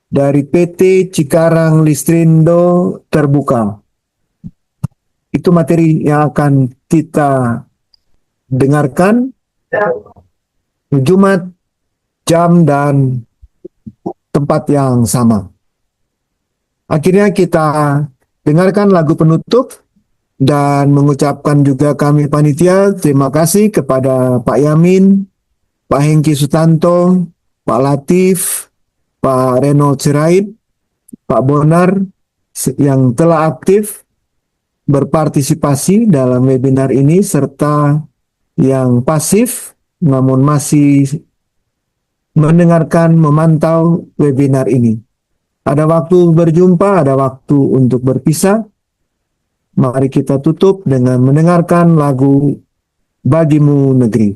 dari PT Cikarang Listrindo Terbuka. Itu materi yang akan kita dengarkan Jumat, jam dan tempat yang sama. Akhirnya kita dengarkan lagu penutup dan mengucapkan juga kami panitia terima kasih kepada Pak Yamin, Pak Hengki Sutanto, Pak Latif, Pak Reno Sirait, Pak Bonar yang telah aktif berpartisipasi dalam webinar ini, serta yang pasif namun masih mendengarkan, memantau webinar ini. Ada waktu berjumpa, ada waktu untuk berpisah. Mari kita tutup dengan mendengarkan lagu Bagimu Negeri.